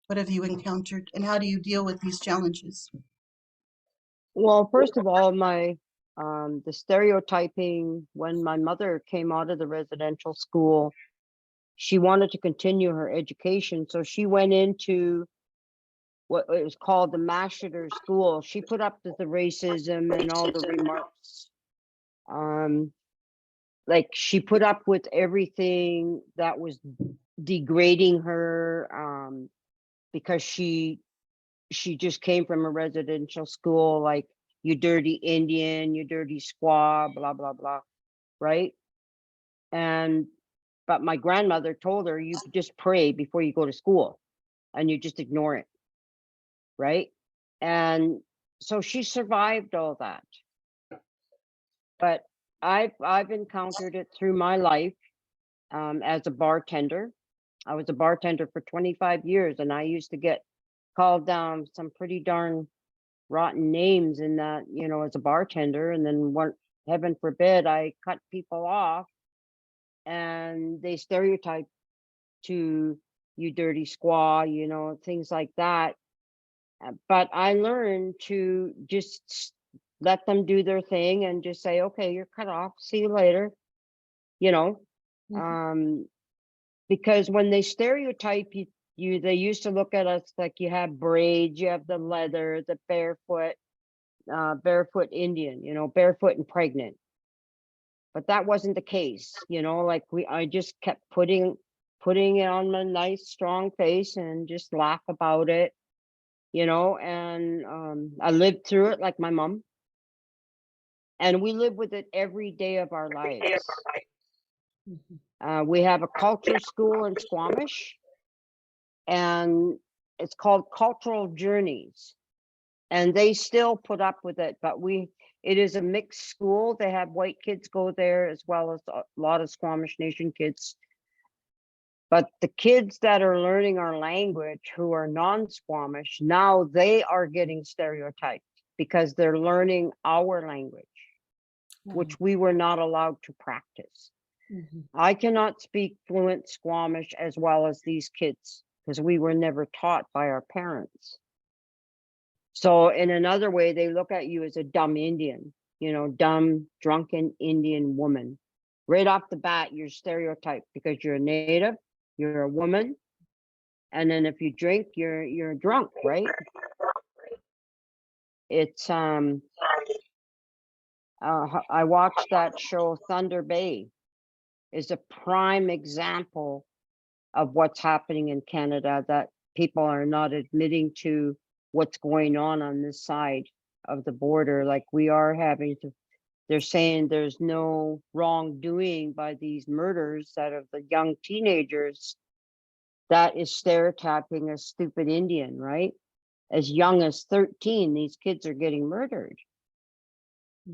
What have you encountered, and how do you deal with these challenges? Well, first of all, the stereotyping, when my mother came out of the residential school, she wanted to continue her education. So she went into what it was called the Masheter School. She put up with the racism and all the remarks. Like she put up with everything that was degrading her, because she just came from a residential school, like, you dirty Indian, you dirty squaw, blah, blah, blah, right? But my grandmother told her, you just pray before you go to school and you just ignore it, right? And so she survived all that. But I've encountered it through my life. as a bartender. I was a bartender for 25 years, and I used to get called down some pretty darn rotten names in that, you know, as a bartender. And then one, heaven forbid, I cut people off and they stereotype to you dirty squaw, you know, things like that. But I learned to just let them do their thing and just say, okay, you're cut off, see you later, you know. Because when they stereotype you, they used to look at us like you have braids, you have the leather, the barefoot Indian, you know, barefoot and pregnant. But that wasn't the case, you know, like I just kept putting it on my nice strong face and just laugh about it, you know. And I lived through it like my mom, and we live with it every day of our lives. We have a culture school in Squamish, and it's called Cultural Journeys, and they still put up with it. But it is a mixed school. They have white kids go there as well as a lot of Squamish Nation kids. But the kids that are learning our language who are non-Squamish, now they are getting stereotyped because they're learning our language, which we were not allowed to practice. I cannot speak fluent Squamish as well as these kids because we were never taught by our parents. So in another way, they look at you as a dumb Indian, you know, dumb, drunken Indian woman. Right off the bat, you're stereotyped because you're a native, you're a woman, and then if you drink, you're drunk, right? It's I watched that show Thunder Bay. Is a prime example of what's happening in Canada, that people are not admitting to what's going on this side of the border. Like we are having to, they're saying there's no wrongdoing by these murders that of the young teenagers that is stereotyping a stupid Indian, right? As young as 13, these kids are getting murdered.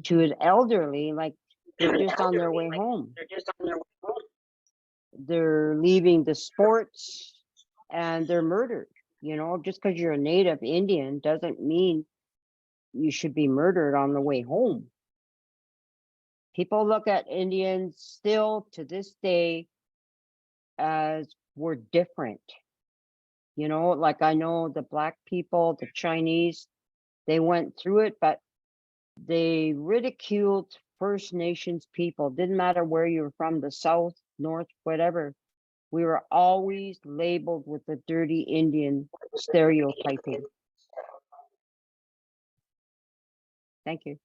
To an elderly, like they're just on their way home. They're leaving the sports and they're murdered. You know, just because you're a native Indian doesn't mean you should be murdered on the way home. People look at Indians still to this day as we're different. You know, like I know the Black people, the Chinese, they went through it, but they ridiculed First Nations people. Didn't matter where you were from, the South, North, whatever. We were always labeled with the dirty Indian stereotyping. Thank you.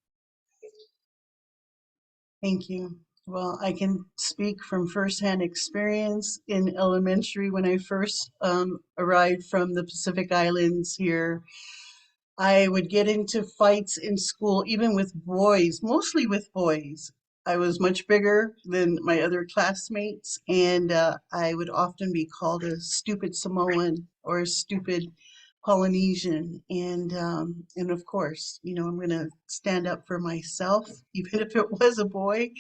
Thank you. Well, I can speak from firsthand experience in elementary when I first arrived from the Pacific Islands here. I would get into fights in school, even with boys, mostly with boys. I was much bigger than my other classmates, and I would often be called a stupid Samoan or a stupid Polynesian. And of course, you know, I'm going to stand up for myself, even if it was a boy.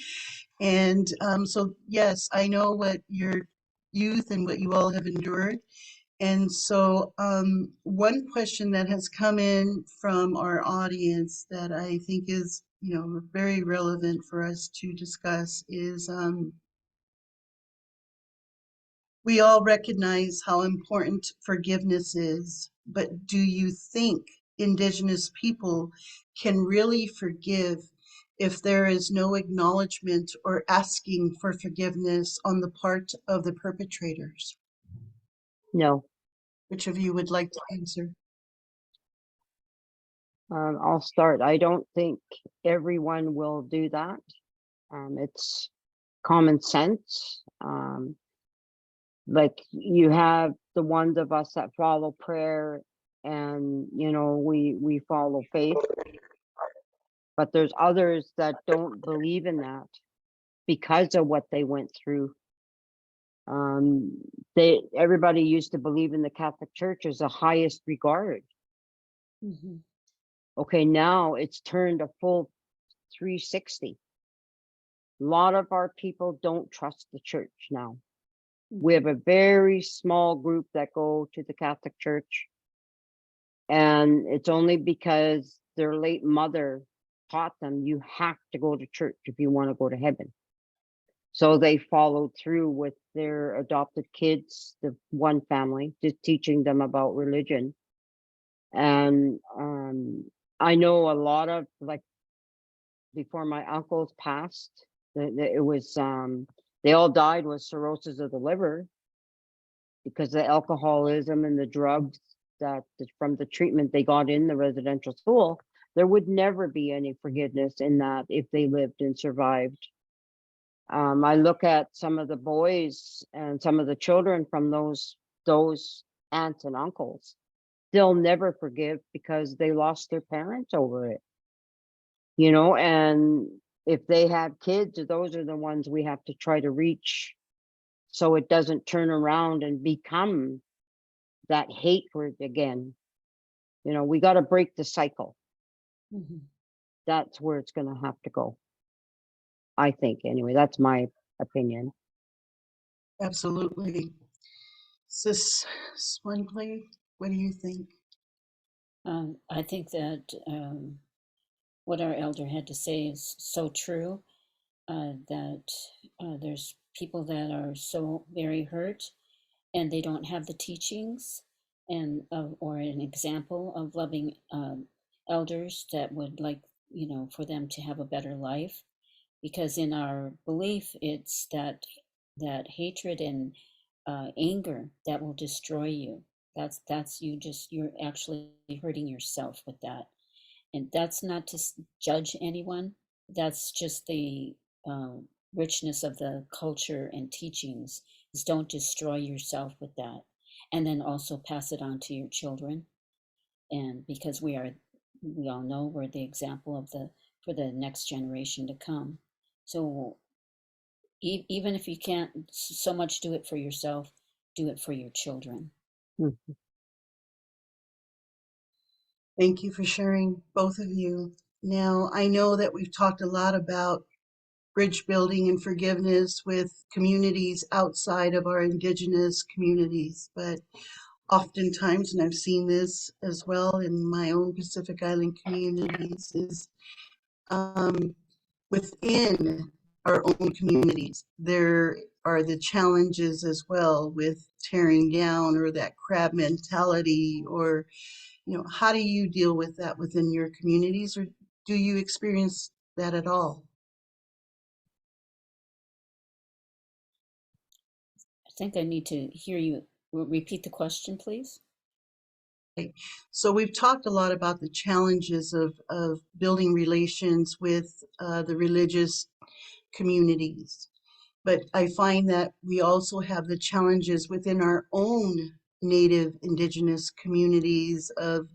And so, yes, I know what your youth and what you all have endured. And so, one question that has come in from our audience that I think is, you know, very relevant for us to discuss is, we all recognize how important forgiveness is, but do you think Indigenous people can really forgive if there is no acknowledgement or asking for forgiveness on the part of the perpetrators? No. Which of you would like to answer? I'll start. I don't think everyone will do that. It's common sense. Like you have the ones of us that follow prayer and, you know, we follow faith. But there's others that don't believe in that because of what they went through. Everybody used to believe in the Catholic Church as the highest regard. Okay, now it's turned a full 360. A lot of our people don't trust the church now. We have a very small group that go to the Catholic Church, and it's only because their late mother taught them you have to go to church if you want to go to heaven. So they followed through with their adopted kids, the one family, just teaching them about religion. And I know a lot of, like, before my uncles passed, it was they all died with cirrhosis of the liver because the alcoholism and the drugs that from the treatment they got in the residential school. There would never be any forgiveness in that if they lived and survived. I look at some of the boys and some of the children from those aunts and uncles. They'll never forgive because they lost their parents over it. You know, and if they have kids, those are the ones we have to try to reach so it doesn't turn around and become that hatred again. You know, we got to break the cycle. Mhm. That's where it's going to have to go. I think, anyway, that's my opinion. Absolutely. Sis Swankley, what do you think? I think that what our elder had to say is so true, that there's people that are so very hurt and they don't have the teachings and or an example of loving elders that would like, you know, for them to have a better life. Because in our belief, it's that hatred and anger that will destroy you. That's you're actually hurting yourself with that. And that's not to judge anyone. That's just the richness of the culture and teachings, is don't destroy yourself with that. And then also pass it on to your children. And because we all know we're the example of for the next generation to come. So even if you can't so much do it for yourself, do it for your children. Thank you for sharing, both of you. Now, I know that we've talked a lot about bridge building and forgiveness with communities outside of our Indigenous communities, but oftentimes, and I've seen this as well in my own Pacific Island communities, is within our own communities, there are the challenges as well with tearing down or that crab mentality, or, you know, how do you deal with that within your communities, or do you experience that at all? I think I need to hear you repeat the question, please. So we've talked a lot about the challenges of building relations with the religious communities. But I find that we also have the challenges within our own Native Indigenous communities of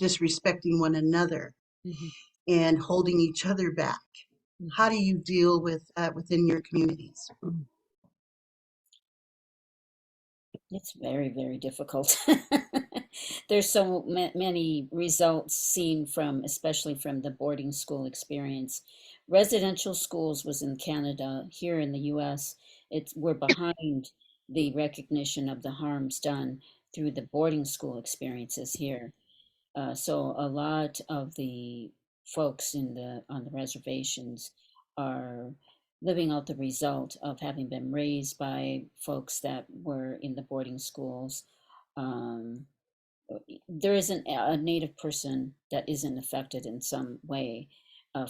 disrespecting one another and holding each other back. How do you deal with that within your communities? It's very, very difficult. There's so many results seen from, especially from the boarding school experience. Residential schools was in Canada. Here in the US, we're behind the recognition of the harms done through the boarding school experiences here. So a lot of the folks on the reservations are living out the result of having been raised by folks that were in the boarding schools. Um, there isn't a Native person that isn't affected in some way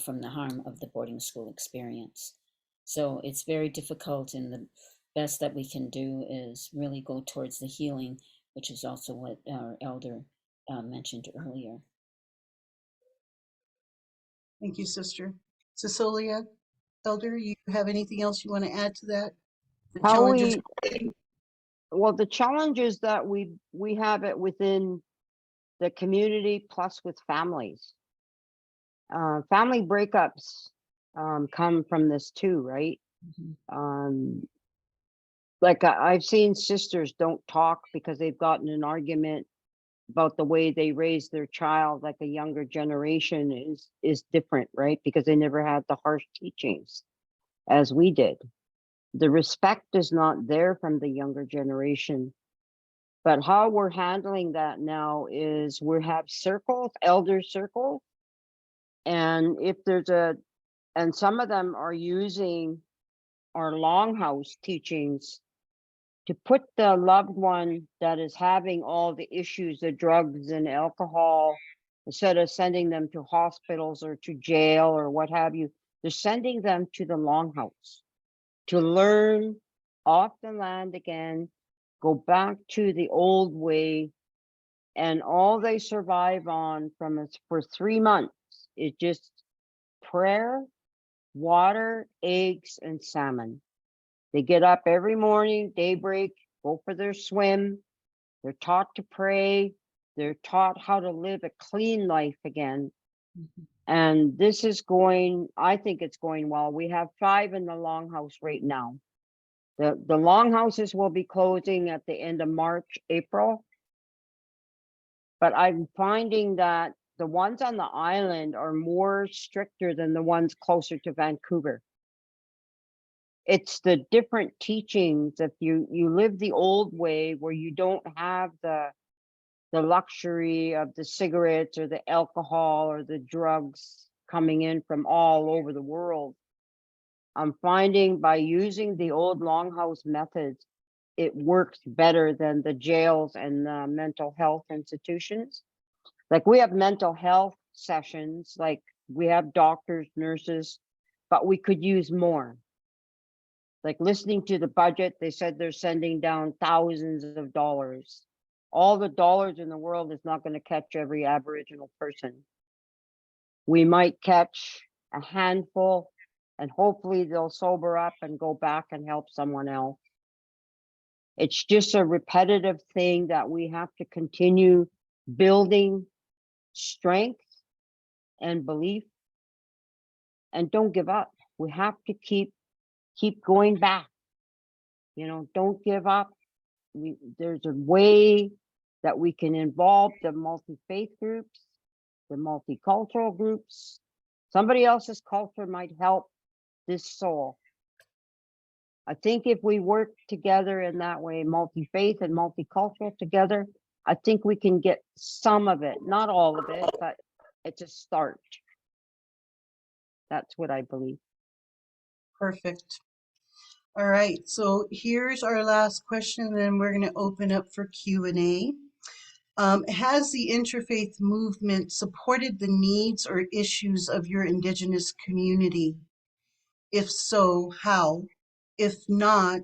from the harm of the boarding school experience. So it's very difficult, and the best that we can do is really go towards the healing, which is also what our elder mentioned earlier. Thank you, Sister. Sisolia, Elder, you have anything else you want to add to that? The challenges. Well, the challenges that we have it within the community plus with families. Family breakups come from this too, right? Like I've seen sisters don't talk because they've gotten an argument about the way they raise their child. Like a younger generation is different, right? Because they never had the harsh teachings. as we did. The respect is not there from the younger generation. But how we're handling that now is we have circles, elder circles, and if there's and some of them are using our longhouse teachings to put the loved one that is having all the issues, the drugs and alcohol, instead of sending them to hospitals or to jail or what have you, they're sending them to the longhouse to learn off the land again, go back to the old way, and all they survive on from it for 3 months is just prayer, water, eggs, and salmon. They get up every morning, daybreak, go for their swim. They're taught to pray. They're taught how to live a clean life again. And this is going, I think it's going well. We have 5 in the longhouse right now. The longhouses will be closing at the end of March, April. But I'm finding that the ones on the island are more stricter than the ones closer to Vancouver. It's the different teachings. If you live the old way where you don't have the luxury of the cigarettes or the alcohol or the drugs coming in from all over the world, I'm finding by using the old longhouse methods, it works better than the jails and the mental health institutions. Like we have mental health sessions, like we have doctors, nurses, but we could use more. Like listening to the budget, they said they're sending down thousands of dollars. All the dollars in the world is not going to catch every Aboriginal person. We might catch a handful, and hopefully they'll sober up and go back and help someone else. It's just a repetitive thing that we have to continue building strength and belief, and don't give up. We have to keep going back. You know, don't give up. There's a way that we can involve the multi-faith groups, the multicultural groups. Somebody else's culture might help this soul. I think if we work together in that way, multi-faith and multicultural together, I think we can get some of it, not all of it, but it's a start. That's what I believe. Perfect. All right, so here's our last question, and then we're going to open up for Q&A. Has the interfaith movement supported the needs or issues of your Indigenous community? If so, how? If not,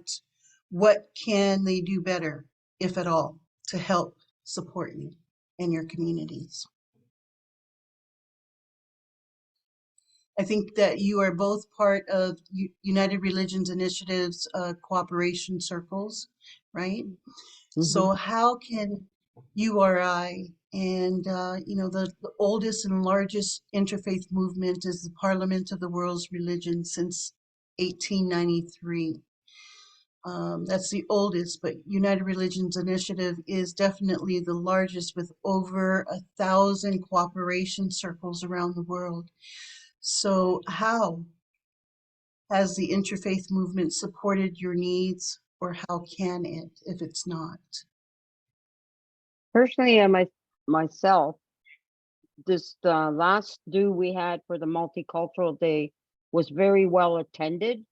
what can they do better, if at all, to help support you and your communities? I think that you are both part of United Religions Initiative's cooperation circles, right? Mm-hmm. So how can URI and, the oldest and largest interfaith movement is the Parliament of the World's Religion since 1893. That's the oldest, but United Religions Initiative is definitely the largest with over 1,000 cooperation circles around the world. So how has the interfaith movement supported your needs, or how can it if it's not? Personally, myself, this last do we had for the Multicultural Day was very well attended.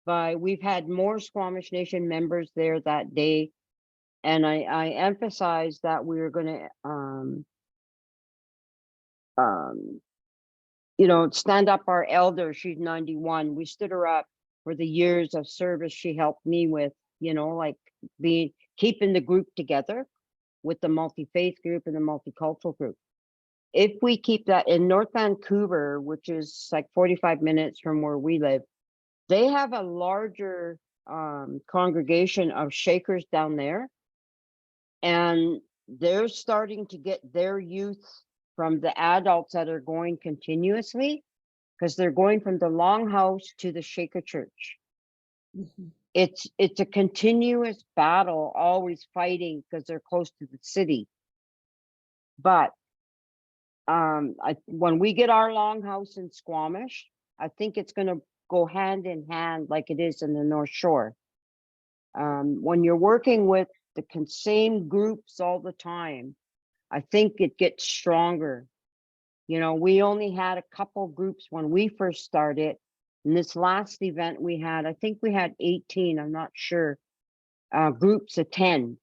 We've had more Squamish Nation members there that day, and I emphasized that we were going to stand up our elder. She's 91. We stood her up for the years of service she helped me with, like keeping the group together with the multi-faith group and the multicultural group. If we keep that in North Vancouver, which is like 45 minutes from where we live, they have a larger congregation of Shakers down there, and they're starting to get their youth from the adults that are going continuously, because they're going from the Longhouse to the Shaker Church. Mm-hmm. It's a continuous battle, always fighting because they're close to the city. But when we get our Longhouse in Squamish, I think it's going to go hand in hand like it is in the North Shore. When you're working with the same groups all the time, I think it gets stronger. You know, we only had a couple groups when we first started. In this last event we had, I think we had 18, I'm not sure, groups attend.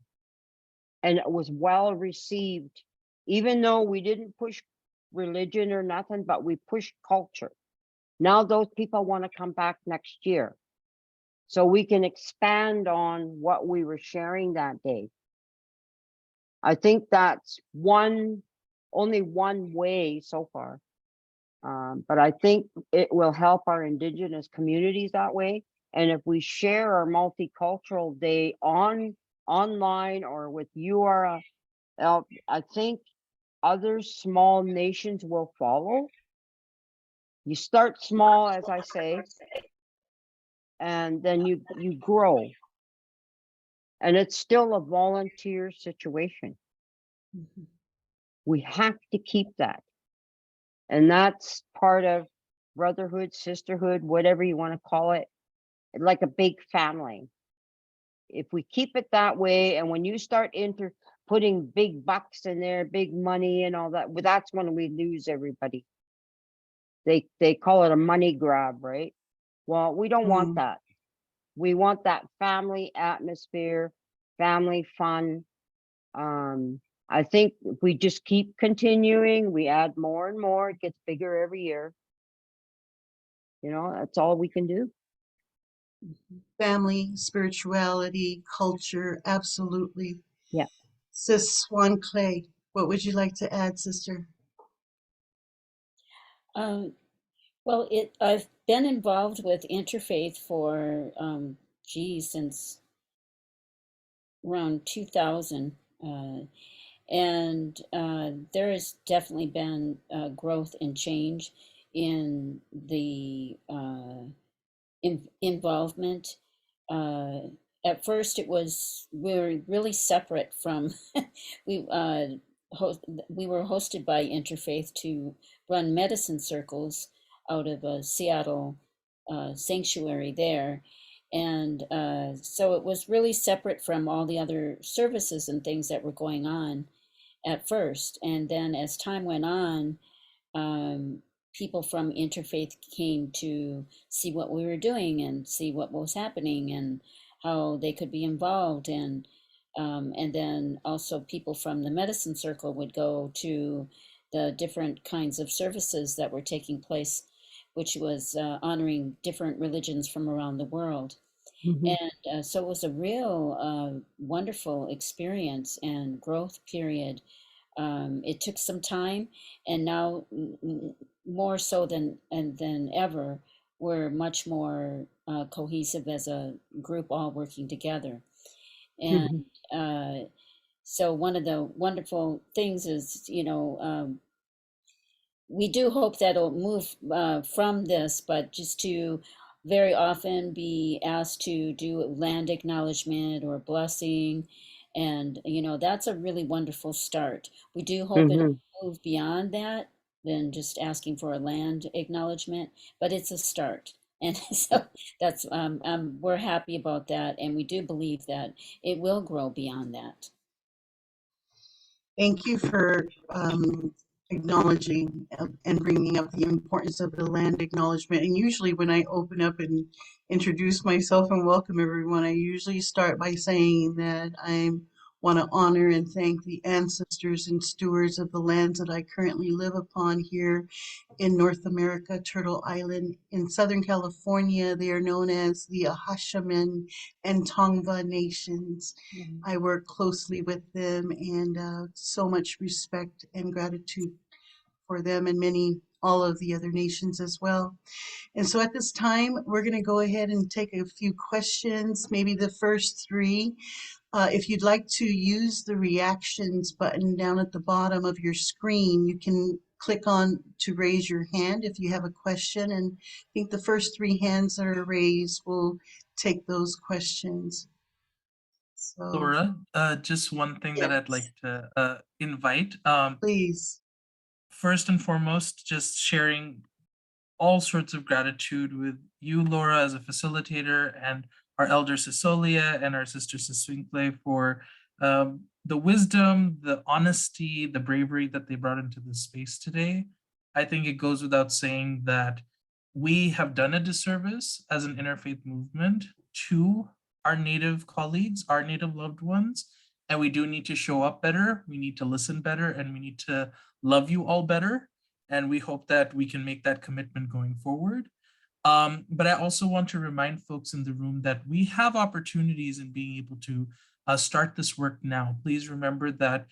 And it was well received, even though we didn't push religion or nothing, but we pushed culture. Now those people want to come back next year. So we can expand on what we were sharing that day. I think that's only one way so far. But I think it will help our Indigenous communities that way. And if we share our multicultural day online or with URL, I think other small nations will follow. You start small, as I say, and then you grow. And it's still a volunteer situation. Mhm. We have to keep that. And that's part of brotherhood, sisterhood, whatever you want to call it, like a big family. If we keep it that way, and when you start putting big bucks in there, big money and all that, well, that's when we lose everybody. They call it a money grab, right? Well, we don't want that. We want that family atmosphere, family fun. I think if we just keep continuing, we add more and more, it gets bigger every year. You know, that's all we can do. Family, spirituality, culture, absolutely. Yeah. Sis Swan Clay, what would you like to add, sister? Well, I've been involved with interfaith for since around 2000, and there has definitely been growth and change in the involvement. At first, we were really separate from we we were hosted by Interfaith to run medicine circles out of a Seattle sanctuary there. And so it was really separate from all the other services and things that were going on at first. And then as time went on, people from Interfaith came to see what we were doing and see what was happening and how they could be involved. And then also people from the medicine circle would go to the different kinds of services that were taking place, which was honoring different religions from around the world. Mhm. And so it was a real wonderful experience and growth period. It took some time, and now more so than ever, we're much more cohesive as a group, all working together. And so one of the wonderful things is, we do hope that it'll move from this, but just to very often be asked to do land acknowledgement or blessing. And, that's a really wonderful start. We do hope it'll move beyond that than just asking for a land acknowledgement, but it's a start. And so that's, we're happy about that. And we do believe that it will grow beyond that. Thank you for acknowledging and bringing up the importance of the land acknowledgement. And usually when I open up and introduce myself and welcome everyone, I usually start by saying that I want to honor and thank the ancestors and stewards of the lands that I currently live upon here in North America, Turtle Island. In Southern California, they are known as the Ahashaman and Tongva nations. I work closely with them, and so much respect and gratitude for them and all of the other nations as well. And so at this time, we're going to go ahead and take a few questions, maybe the first three. If you'd like to use the reactions button down at the bottom of your screen, you can click on to raise your hand if you have a question. And I think the first three hands that are raised will take those questions. So, Laura, just one thing that I'd like to invite. Please. First and foremost, just sharing all sorts of gratitude with you, Laura, as a facilitator, and our elder Sisolia and our sister Siswinkle for the wisdom, the honesty, the bravery that they brought into this space today. I think it goes without saying that we have done a disservice as an interfaith movement to our Native colleagues, our Native loved ones, and we do need to show up better, we need to listen better, and we need to love you all better. And we hope that we can make that commitment going forward. But I also want to remind folks in the room that we have opportunities in being able to start this work now. Please remember that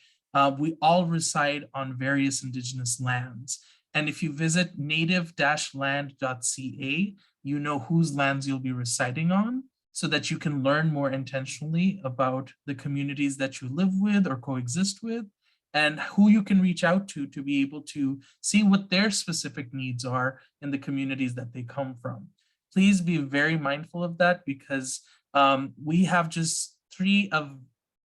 we all reside on various Indigenous lands. And if you visit native-land.ca, you know whose lands you'll be residing on, so that you can learn more intentionally about the communities that you live with or coexist with, and who you can reach out to be able to see what their specific needs are in the communities that they come from. Please be very mindful of that, because we have just 3 of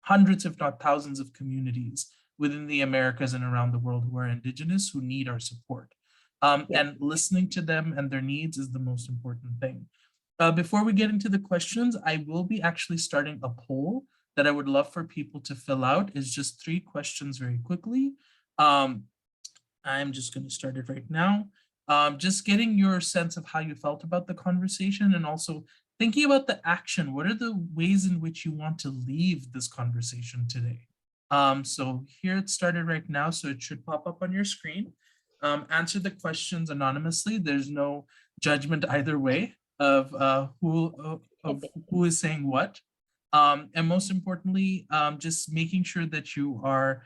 hundreds, if not thousands, of communities within the Americas and around the world who are Indigenous, who need our support. And listening to them and their needs is the most important thing. Before we get into the questions, I will be actually starting a poll that I would love for people to fill out. Is just 3 questions very quickly. I'm just going to start it right now. Just getting your sense of how you felt about the conversation, and also thinking about the action. What are the ways in which you want to leave this conversation today? So here it started right now, so it should pop up on your screen. Answer the questions anonymously. There's no judgment either way of who is saying what. And most importantly, just making sure that you are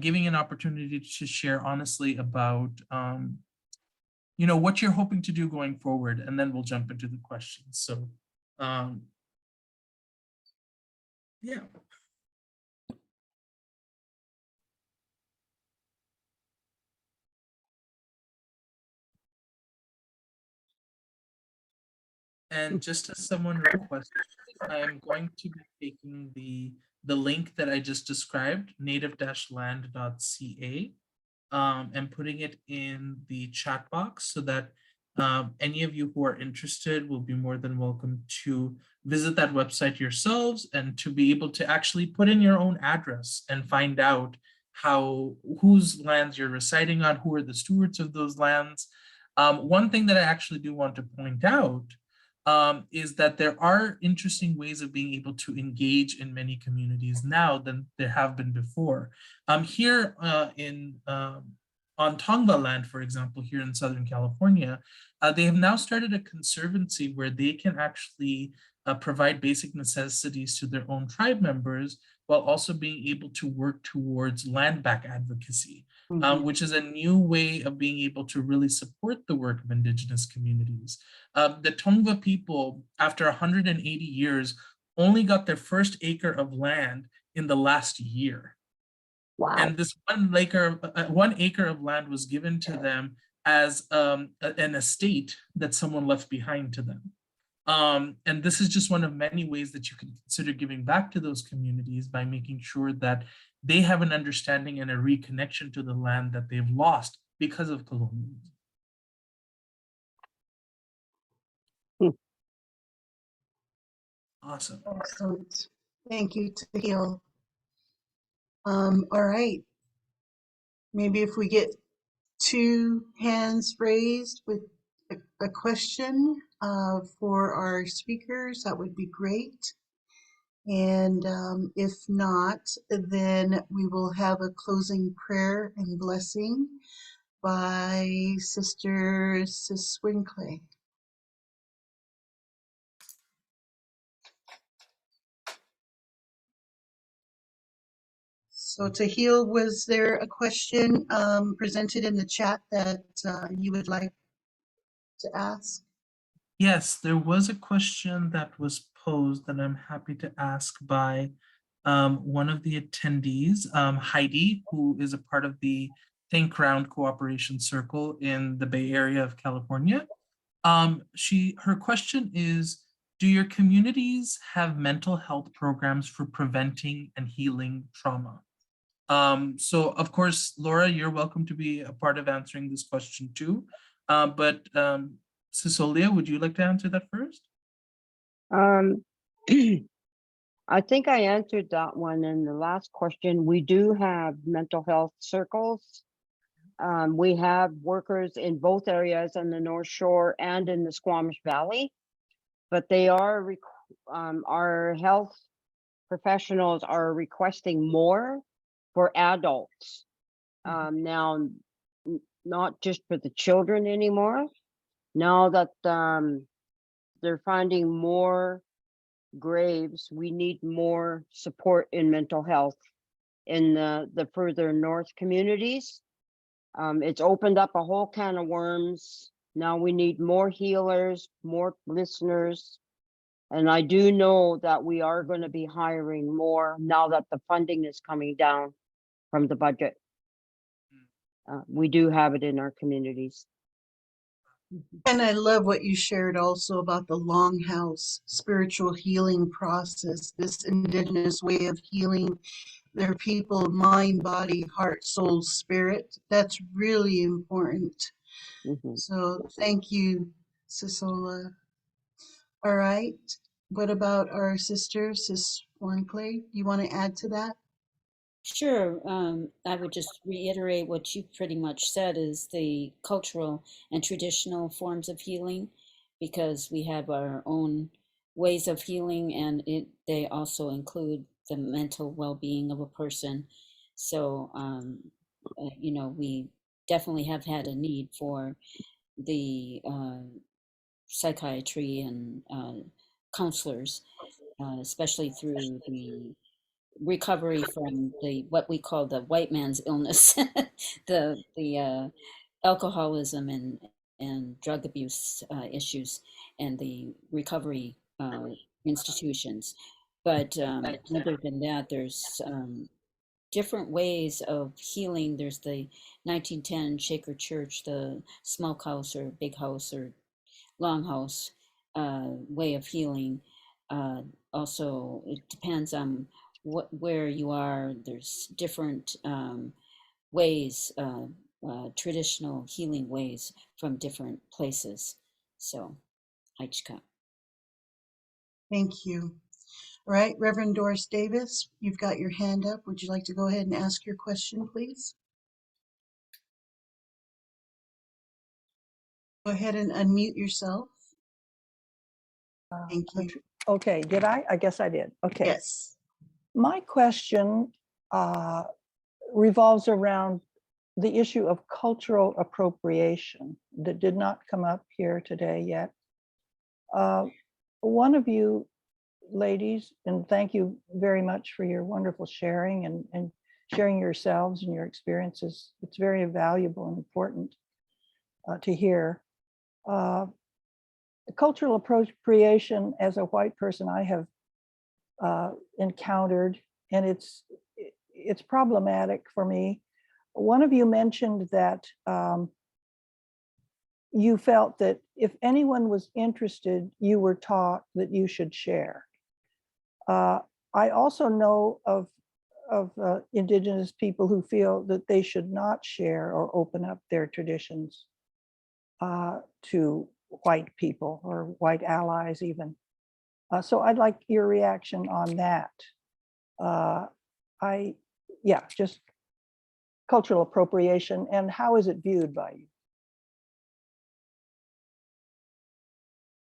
giving an opportunity to share honestly about what you're hoping to do going forward, and then we'll jump into the questions. So yeah. And just as someone requested, I am going to be taking the link that I just described, native-land.ca, and putting it in the chat box, so that any of you who are interested will be more than welcome to visit that website yourselves, and to be able to actually put in your own address and find out whose lands you're residing on, who are the stewards of those lands. One thing that I actually do want to point out is that there are interesting ways of being able to engage in many communities now than there have been before. Here on Tongva land, for example, here in Southern California, they have now started a conservancy where they can actually provide basic necessities to their own tribe members, while also being able to work towards land back advocacy, which is a new way of being able to really support the work of Indigenous communities. The Tongva people, after 180 years, only got their first acre of land in the last year. Wow. And this 1 acre of land was given to them as an estate that someone left behind to them. And this is just one of many ways that you can consider giving back to those communities, by making sure that they have an understanding and a reconnection to the land that they've lost because of colonialism. Awesome. Excellent. Thank you, Tahil. All right. Maybe if we get 2 hands raised with a question for our speakers, that would be great. And if not, then we will have a closing prayer and blessing by Sister Siswinkle. So Tahil, was there a question presented in the chat that you would like to ask? Yes, there was a question that was posed that I'm happy to ask by one of the attendees, Heidi, who is a part of the Think Round Cooperation Circle in the Bay Area of California. Her question is, do your communities have mental health programs for preventing and healing trauma? So of course, Laura, you're welcome to be a part of answering this question too. But Sisolia, would you like to answer that first? Um, I think I answered that one in the last question. We do have mental health circles. We have workers in both areas on the North Shore and in the Squamish Valley, but they are, our health professionals are requesting more for adults. Now, not just for the children anymore. Now that they're finding more graves, we need more support in mental health in the further north communities. It's opened up a whole can of worms. Now we need more healers, more listeners. And I do know that we are going to be hiring more now that the funding is coming down from the budget. We do have it in our communities. And I love what you shared also about the longhouse spiritual healing process, this Indigenous way of healing their people, mind, body, heart, soul, spirit. That's really important. Mhm. So thank you, Sisola. All right. What about our sister, Sis Warnclay? You want to add to that? Sure. I would just reiterate what you pretty much said is the cultural and traditional forms of healing, because we have our own ways of healing, and they also include the mental well-being of a person. So, we definitely have had a need for the psychiatry and counselors, especially through the recovery from the what we call the white man's illness, the alcoholism and drug abuse issues, and the recovery institutions. But other than that, there's different ways of healing. There's the 1910 Shaker Church, the smokehouse or big house or longhouse way of healing. Also, it depends on where you are. There's different ways, traditional healing ways from different places. So, Aichka. Thank you. All right, Reverend Doris Davis, you've got your hand up. Would you like to go ahead and ask your question, please? Go ahead and unmute yourself. Thank you. Okay, did I? I guess I did. Okay. Yes. My question revolves around the issue of cultural appropriation that did not come up here today yet. One of you ladies, and thank you very much for your wonderful sharing and sharing yourselves and your experiences. It's very valuable and important to hear. Cultural appropriation as a white person I have encountered, and it's problematic for me. One of you mentioned that you felt that if anyone was interested, you were taught that you should share. I also know of Indigenous people who feel that they should not share or open up their traditions to white people or white allies even. So I'd like your reaction on that. Just cultural appropriation, and how is it viewed by you?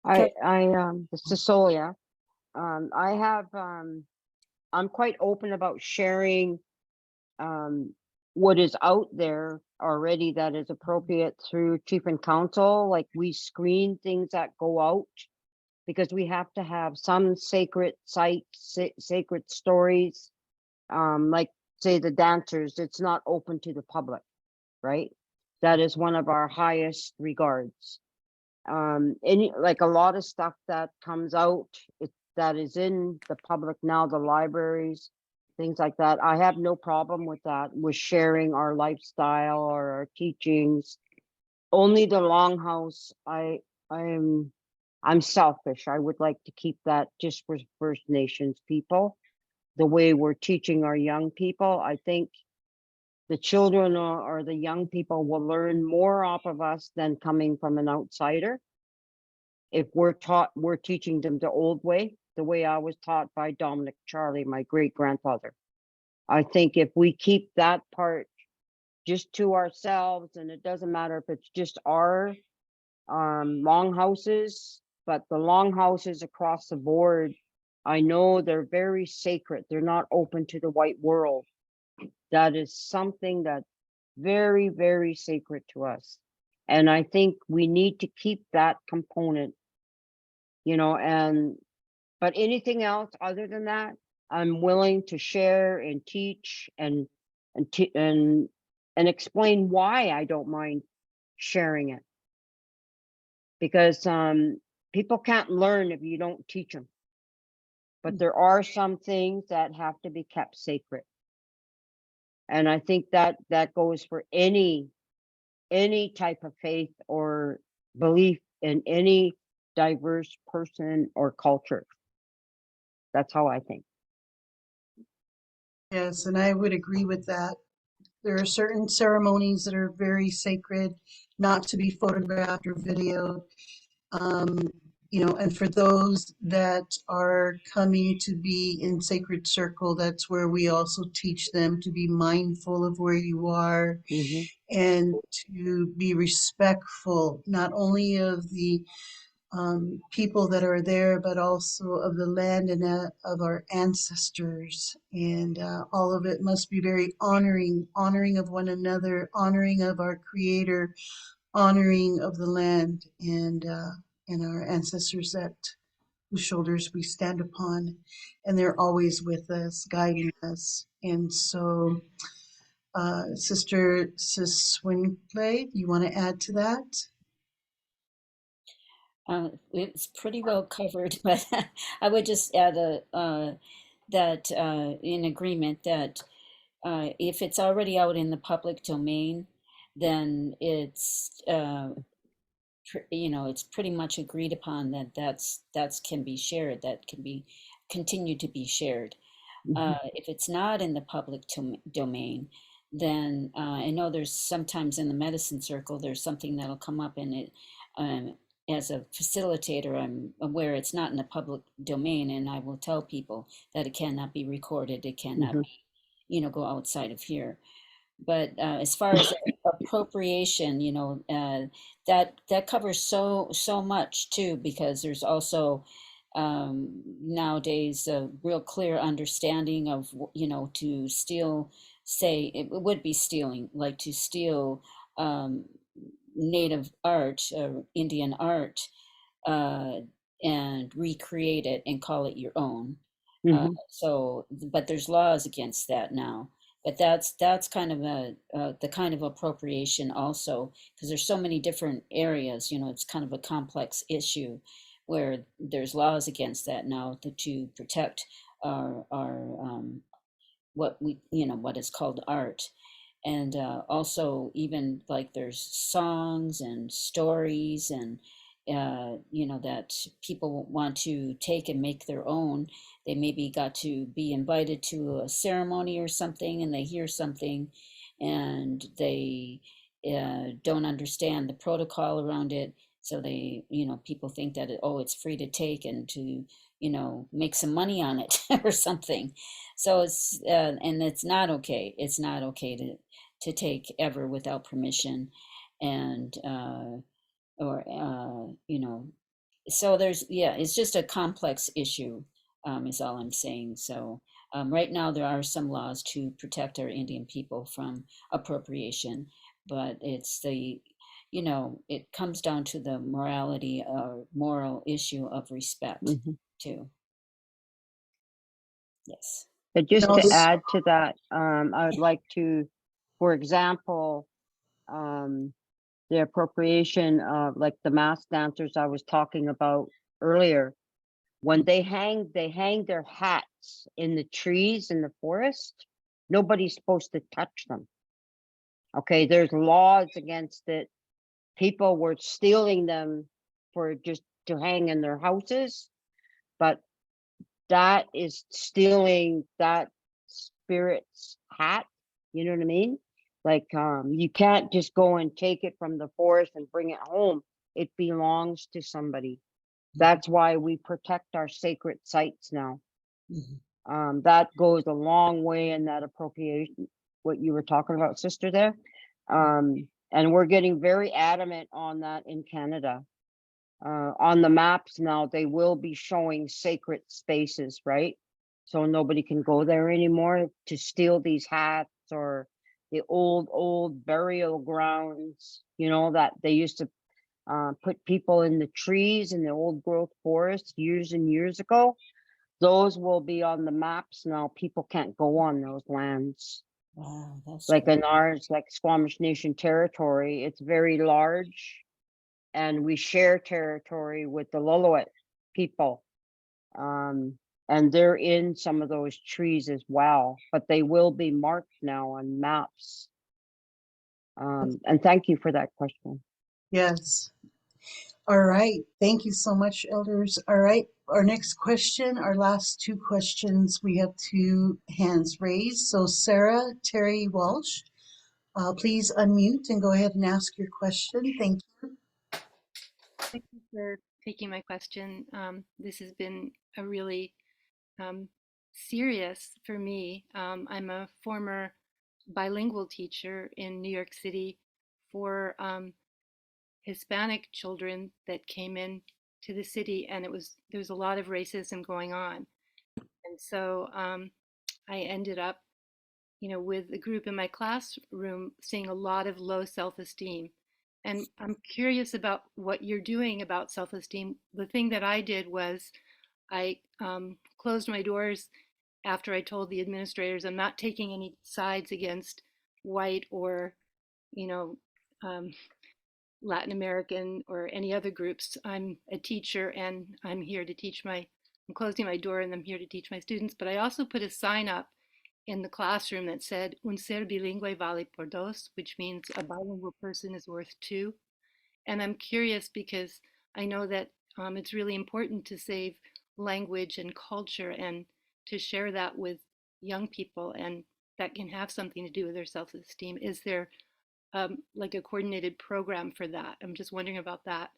The Sisolia. I'm quite open about sharing what is out there already that is appropriate through Chief and Council. Like, we screen things that go out because we have to have some sacred sites, sacred stories. Like, say, the dancers, it's not open to the public, right? That is one of our highest regards. Like a lot of stuff that comes out, that is in the public now, the libraries, things like that. I have no problem with that, with sharing our lifestyle or our teachings. Only the longhouse, I'm selfish. I would like to keep that just for First Nations people. The way we're teaching our young people, I think the children or the young people will learn more off of us than coming from an outsider. if we're teaching them the old way, the way I was taught by Dominic Charlie, my great grandfather. I think if we keep that part just to ourselves, and it doesn't matter if it's just our longhouses, but the longhouses across the board, I know they're very sacred. They're not open to the white world. That is something that's very, very sacred to us. And I think we need to keep that component, you know, but anything else other than that, I'm willing to share and teach and explain why I don't mind sharing it. Because people can't learn if you don't teach them. But there are some things that have to be kept sacred. And I think that goes for any type of faith or belief in any diverse person or culture. That's how I think. Yes, and I would agree with that. There are certain ceremonies that are very sacred, not to be photographed or videoed. You know, and for those that are coming to be in sacred circle, that's where we also teach them to be mindful of where you are and to be respectful, not only of the people that are there, but also of the land and of our ancestors. And all of it must be very honoring of one another, honoring of our Creator, honoring of the land and our ancestors that whose shoulders we stand upon, and they're always with us, guiding us. And so, Sister Siswinkley, you want to add to that? It's pretty well covered, but I would just add that in agreement that if it's already out in the public domain, then it's you know, it's pretty much agreed upon that that's can be shared, that can be continue to be shared. If it's not in the public domain, then I know there's sometimes in the medicine circle, there's something that'll come up in it. As a facilitator, I'm aware it's not in the public domain, and I will tell people that it cannot be recorded. It cannot be, you know, go outside of here. But as far as appropriation, you know, that covers so much too, because there's also nowadays a real clear understanding of, you know, to steal, say it would be stealing, like to steal native art, Indian art, and recreate it and call it your own. So, but there's laws against that now. But that's kind of the kind of appropriation also, because there's so many different areas. You know, it's kind of a complex issue where there's laws against that now to protect our what we, you know, what is called art. And also even like there's songs and stories and you know, that people want to take and make their own. They maybe got to be invited to a ceremony or something, and they hear something and they don't understand the protocol around it. So they, you know, people think that oh, it's free to take and to, you know, make some money on it or something. So it's and it's not okay. It's not okay to take ever without permission, and or you know, so there's, yeah, it's just a complex issue, is all I'm saying. So right now there are some laws to protect our Indian people from appropriation, but it's the, you know, it comes down to the morality or moral issue of respect too. Yes. But just No, to add to that, I would like to, for example, the appropriation of like the mass dancers I was talking about earlier, when they hang their hats in the trees in the forest, nobody's supposed to touch them. Okay, there's laws against it. People were stealing them for just to hang in their houses, but that is stealing that spirit's hat. You know what I mean? Like you can't just go and take it from the forest and bring it home. It belongs to somebody. That's why we protect our sacred sites now. Mhm. That goes a long way in that appropriation, what you were talking about, sister, there. And we're getting very adamant on that in Canada. On the maps now, they will be showing sacred spaces, right? So nobody can go there anymore to steal these hats or the old burial grounds, you know, that they used to put people in the trees in the old growth forest years and years ago. Those will be on the maps now. People can't go on those lands. Wow, that's Like great. in ours, like Squamish Nation territory, it's very large, and we share territory with the Lillooet people. And they're in some of those trees as well, but they will be marked now on maps. And thank you for that question. Yes. All right. Thank you so much, elders. All right. Our next question, our last two questions, we have two hands raised. So Sarah Terry Walsh, please unmute and go ahead and ask your question. Thank you. Thank you for taking my question. This has been a really serious for me. I'm a former bilingual teacher in New York City for Hispanic children that came in to the city, and there was a lot of racism going on. And so I ended up, with a group in my classroom seeing a lot of low self-esteem. And I'm curious about what you're doing about self-esteem. The thing that I did was I closed my doors after I told the administrators I'm not taking any sides against white or, you know, um, Latin American or any other groups. I'm a teacher and I'm closing my door and I'm here to teach my students. But I also put a sign up in the classroom that said, Un ser bilingüe vale por dos, which means a bilingual person is worth two. And I'm curious because I know that it's really important to save language and culture and to share that with young people, and that can have something to do with their self-esteem. Is there like a coordinated program for that? I'm just wondering about that.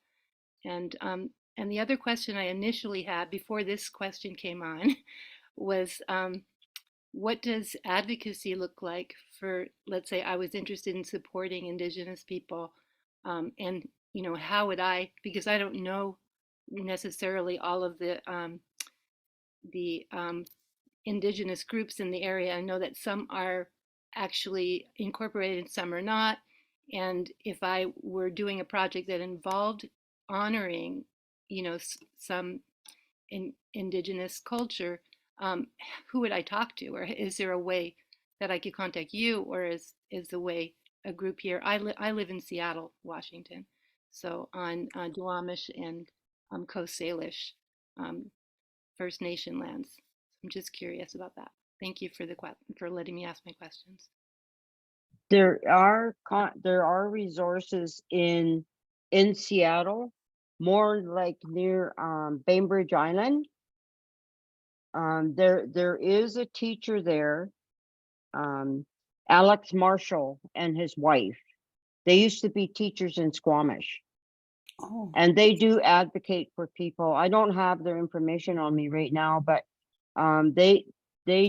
And the other question I initially had before this question came on was what does advocacy look like for, let's say I was interested in supporting Indigenous people, and how would I, because I don't know necessarily all of the Indigenous groups in the area. I know that some are actually incorporated, some are not. And if I were doing a project that involved honoring, some Indigenous culture, who would I talk to? Or is there a way that I could contact you? Or is the way a group here? I live in Seattle, Washington, so on Duwamish and Coast Salish First Nation lands. I'm just curious about that. Thank you for letting me ask my questions. There are resources in Seattle, more like near Bainbridge Island. There is a teacher there, Alex Marshall and his wife. They used to be teachers in Squamish. Oh, And they do advocate for people. I don't have their information on me right now, but they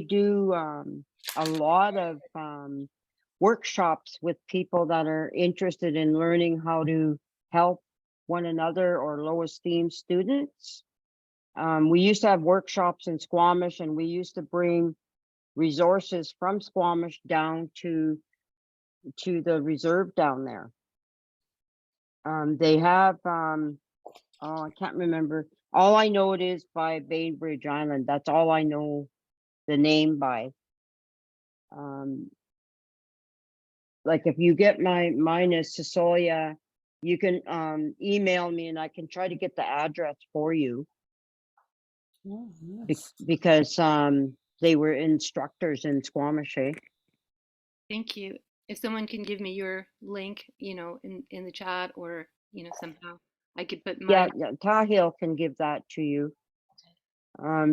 do a lot of workshops with people that are interested in learning how to help one another or low esteem students. We used to have workshops in Squamish, and we used to bring resources from Squamish down to the reserve down there. They have oh, I can't remember. All I know it is by Bainbridge Island. That's all I know the name by. Like if you get mine is Sisolia, you can email me and I can try to get the address for you. oh, yes. Because they were instructors in Squamish. Thank you. If someone can give me your link, in the chat, or somehow I could put Yeah, mine. Tahil can give that to you.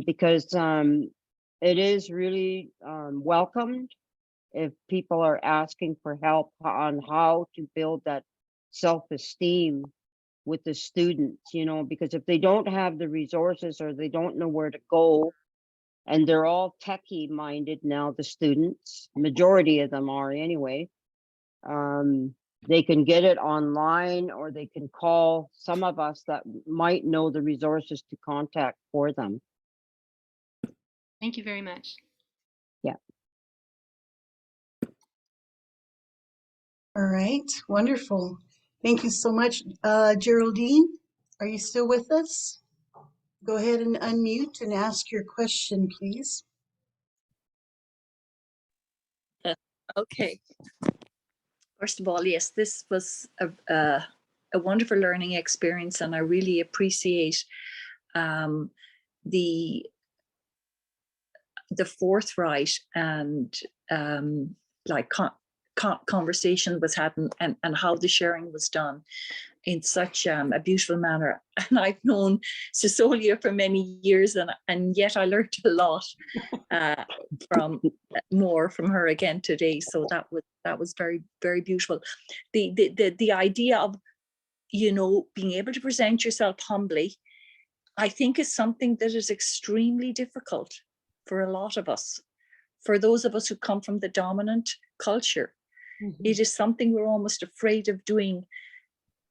Because it is really welcomed if people are asking for help on how to build that self-esteem with the students, you know, because if they don't have the resources or they don't know where to go, and they're all techie minded now, the students, majority of them are anyway, they can get it online or they can call some of us that might know the resources to contact for them. Thank you very much. Yeah. All right, wonderful. Thank you so much. Geraldine, are you still with us? Go ahead and unmute and ask your question, please. Okay. First of all, yes, this was a wonderful learning experience, and I really appreciate the forthright and like conversation was had and how the sharing was done in such a beautiful manner. And I've known Sisolia for many years, and yet I learned a lot from her again today. So that was very, very beautiful. The idea of, you know, being able to present yourself humbly, I think is something that is extremely difficult for a lot of us. For those of us who come from the dominant culture, it is something we're almost afraid of doing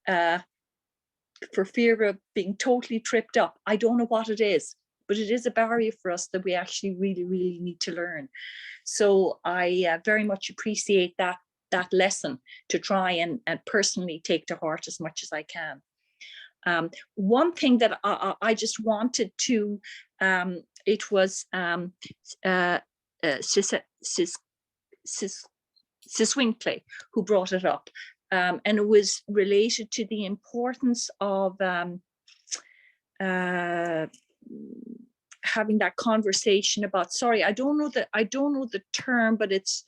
for fear of being totally tripped up. I don't know what it is, but it is a barrier for us that we actually really, really need to learn. So I very much appreciate that lesson to try and personally take to heart as much as I can. One thing that I just wanted to, it was Siswinkle who brought it up, and it was related to the importance of having that conversation about, sorry, I don't know the term, but it's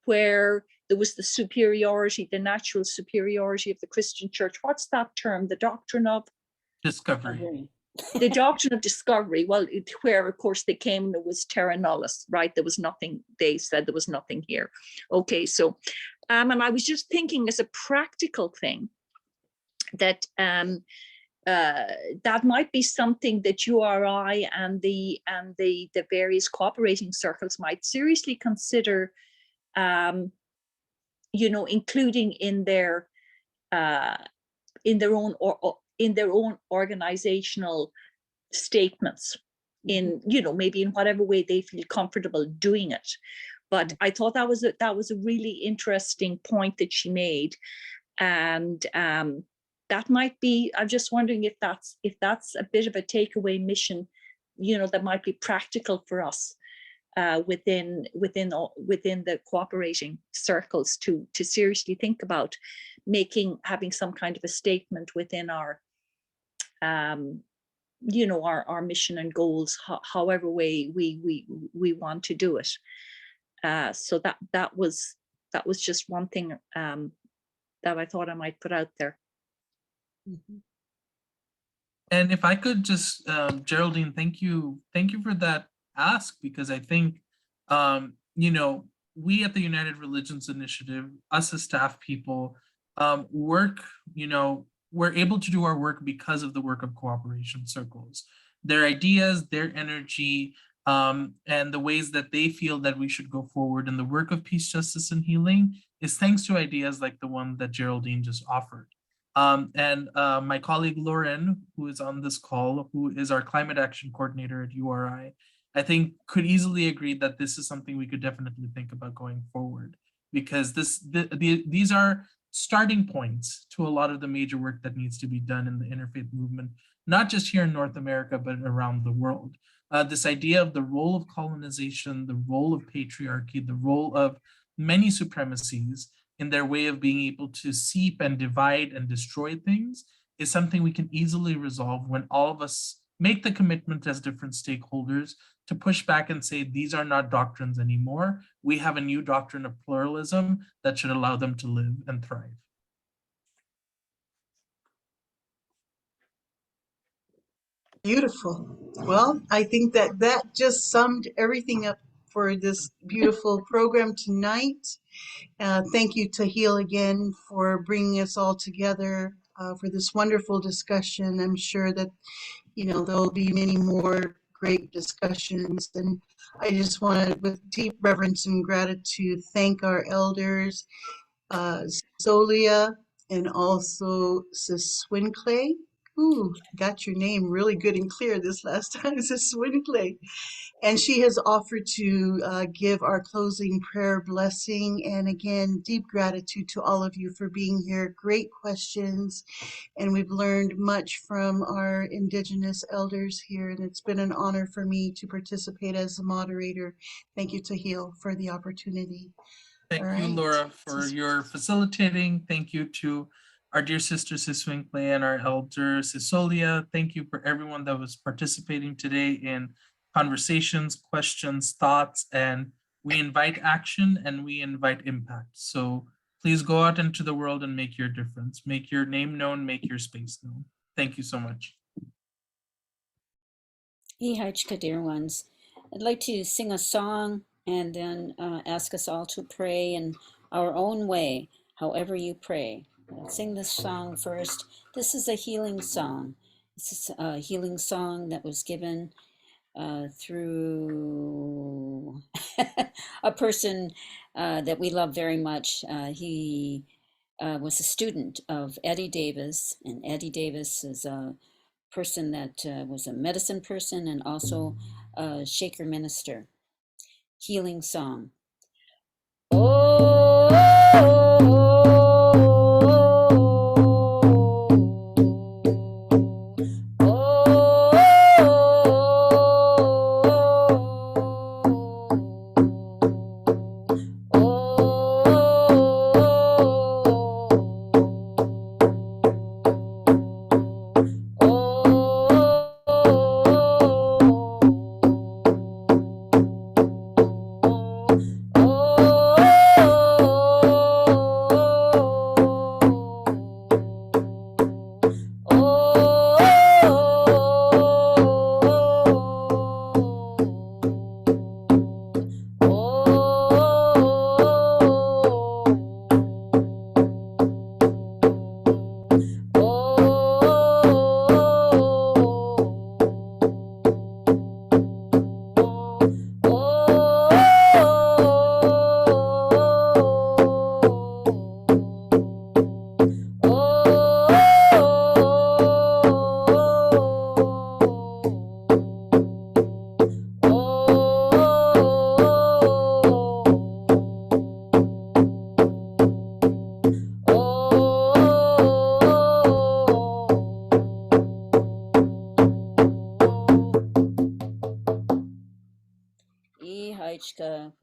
where there was the superiority, the natural superiority of the Christian church. What's that term? The doctrine of Discovery. The doctrine of discovery. Well, where of course they came and it was terra nullis, right? There was nothing, they said there was nothing here. Okay, so and I was just thinking as a practical thing that that might be something that URI and the various cooperating circles might seriously consider, you know, including in their own organizational statements, in, you know, maybe in whatever way they feel comfortable doing it. But I thought that was a really interesting point that she made, and that might be, I'm just wondering if that's a bit of a takeaway mission, you know, that might be practical for us within the cooperating circles to seriously think about having some kind of a statement within our you know, our mission and goals, however way we want to do it. So that was just one thing that I thought I might put out there. And if I could just, Geraldine, thank you for that ask, because I think, you know, we at the United Religions Initiative, us as staff people, work, you know, we're able to do our work because of the work of cooperation circles. Their ideas, their energy, and the ways that they feel that we should go forward in the work of peace, justice, and healing is thanks to ideas like the one that Geraldine just offered. And my colleague Lauren, who is on this call, who is our climate action coordinator at URI, I think could easily agree that this is something we could definitely think about going forward, because these are starting points to a lot of the major work that needs to be done in the interfaith movement, not just here in North America, but around the world. This idea of the role of colonization, the role of patriarchy, the role of many supremacies in their way of being able to seep and divide and destroy things is something we can easily resolve when all of us make the commitment as different stakeholders to push back and say, these are not doctrines anymore. We have a new doctrine of pluralism that should allow them to live and thrive. Beautiful. Well, I think that just summed everything up for this beautiful program tonight. Thank you, Tahil, again for bringing us all together for this wonderful discussion. I'm sure that, there'll be many more great discussions. And I just want to, with deep reverence and gratitude, thank our elders, Sisolia, and also Siswinclay. Ooh, got your name really good and clear this last time, Siswinclay. And she has offered to give our closing prayer blessing. And again, deep gratitude to all of you for being here. Great questions. And we've learned much from our Indigenous elders here. And it's been an honor for me to participate as a moderator. Thank you, Tahil, for the opportunity. Thank All you, right. Laura, for your facilitating. Thank you to our dear sister Siswinclay and our elder Sisolia. Thank you for everyone that was participating today in conversations, questions, thoughts, and we invite action and we invite impact. So please go out into the world and make your difference. Make your name known, make your space known. Thank you so much. Ihaj dear ones. I'd like to sing a song and then ask us all to pray in our own way, however you pray. I'll sing this song first. This is a healing song. This is a healing song that was given through a person that we love very much. He was a student of Eddie Davis, and Eddie Davis is a person that was a medicine person and also a Shaker minister. Healing song.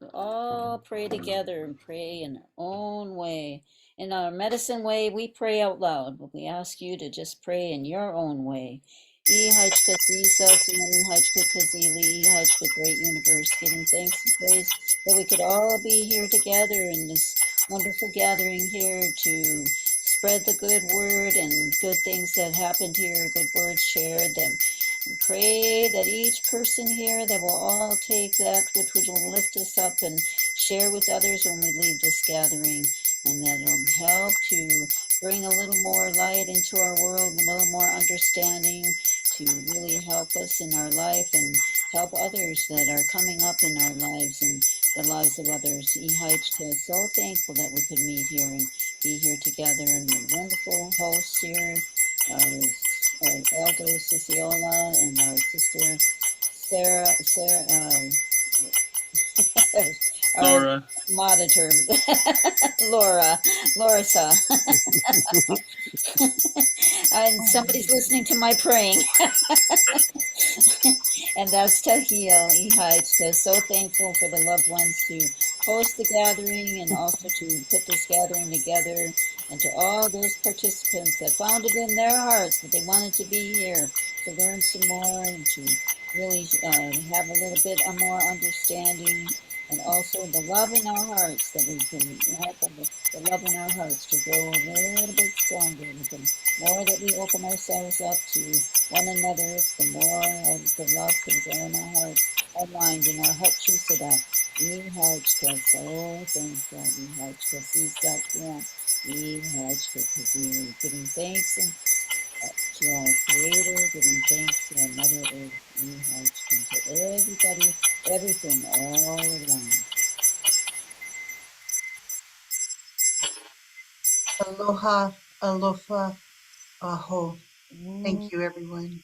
We all pray together and pray in our own way. In our medicine way, we pray out loud, but we ask you to just pray in your own way. Great universe, giving thanks and praise that we could all be here together in this wonderful gathering here to spread the good word and good things that happened here, good words shared, and pray that each person here that will all take that which will lift us up and share with others when we leave this gathering, and that it'll help to bring a little more light into our world, a little more understanding to really help us in our life and help others that are coming up in our lives and the lives of others. So thankful that we could meet here and be here together, and the wonderful hosts here, our elder Sisolia and our sister Sarah, our Laura. monitor, LauraSa. And somebody's listening to my praying. And that's Tahil Ihai. So thankful for the loved ones to host the gathering and also to put this gathering together, and to all those participants that found it in their hearts that they wanted to be here to learn some more and to really have a little bit more understanding, and also the love in our hearts, that we can help the love in our hearts to grow a little bit stronger. The more that we open ourselves up to one another, the more the love can grow in our hearts, our mind, and our heart chisada. So thankful. Giving thanks to our Creator, giving thanks to our Mother Earth, to everybody, everything all around. Aloha, alofa, aho. Thank you, everyone.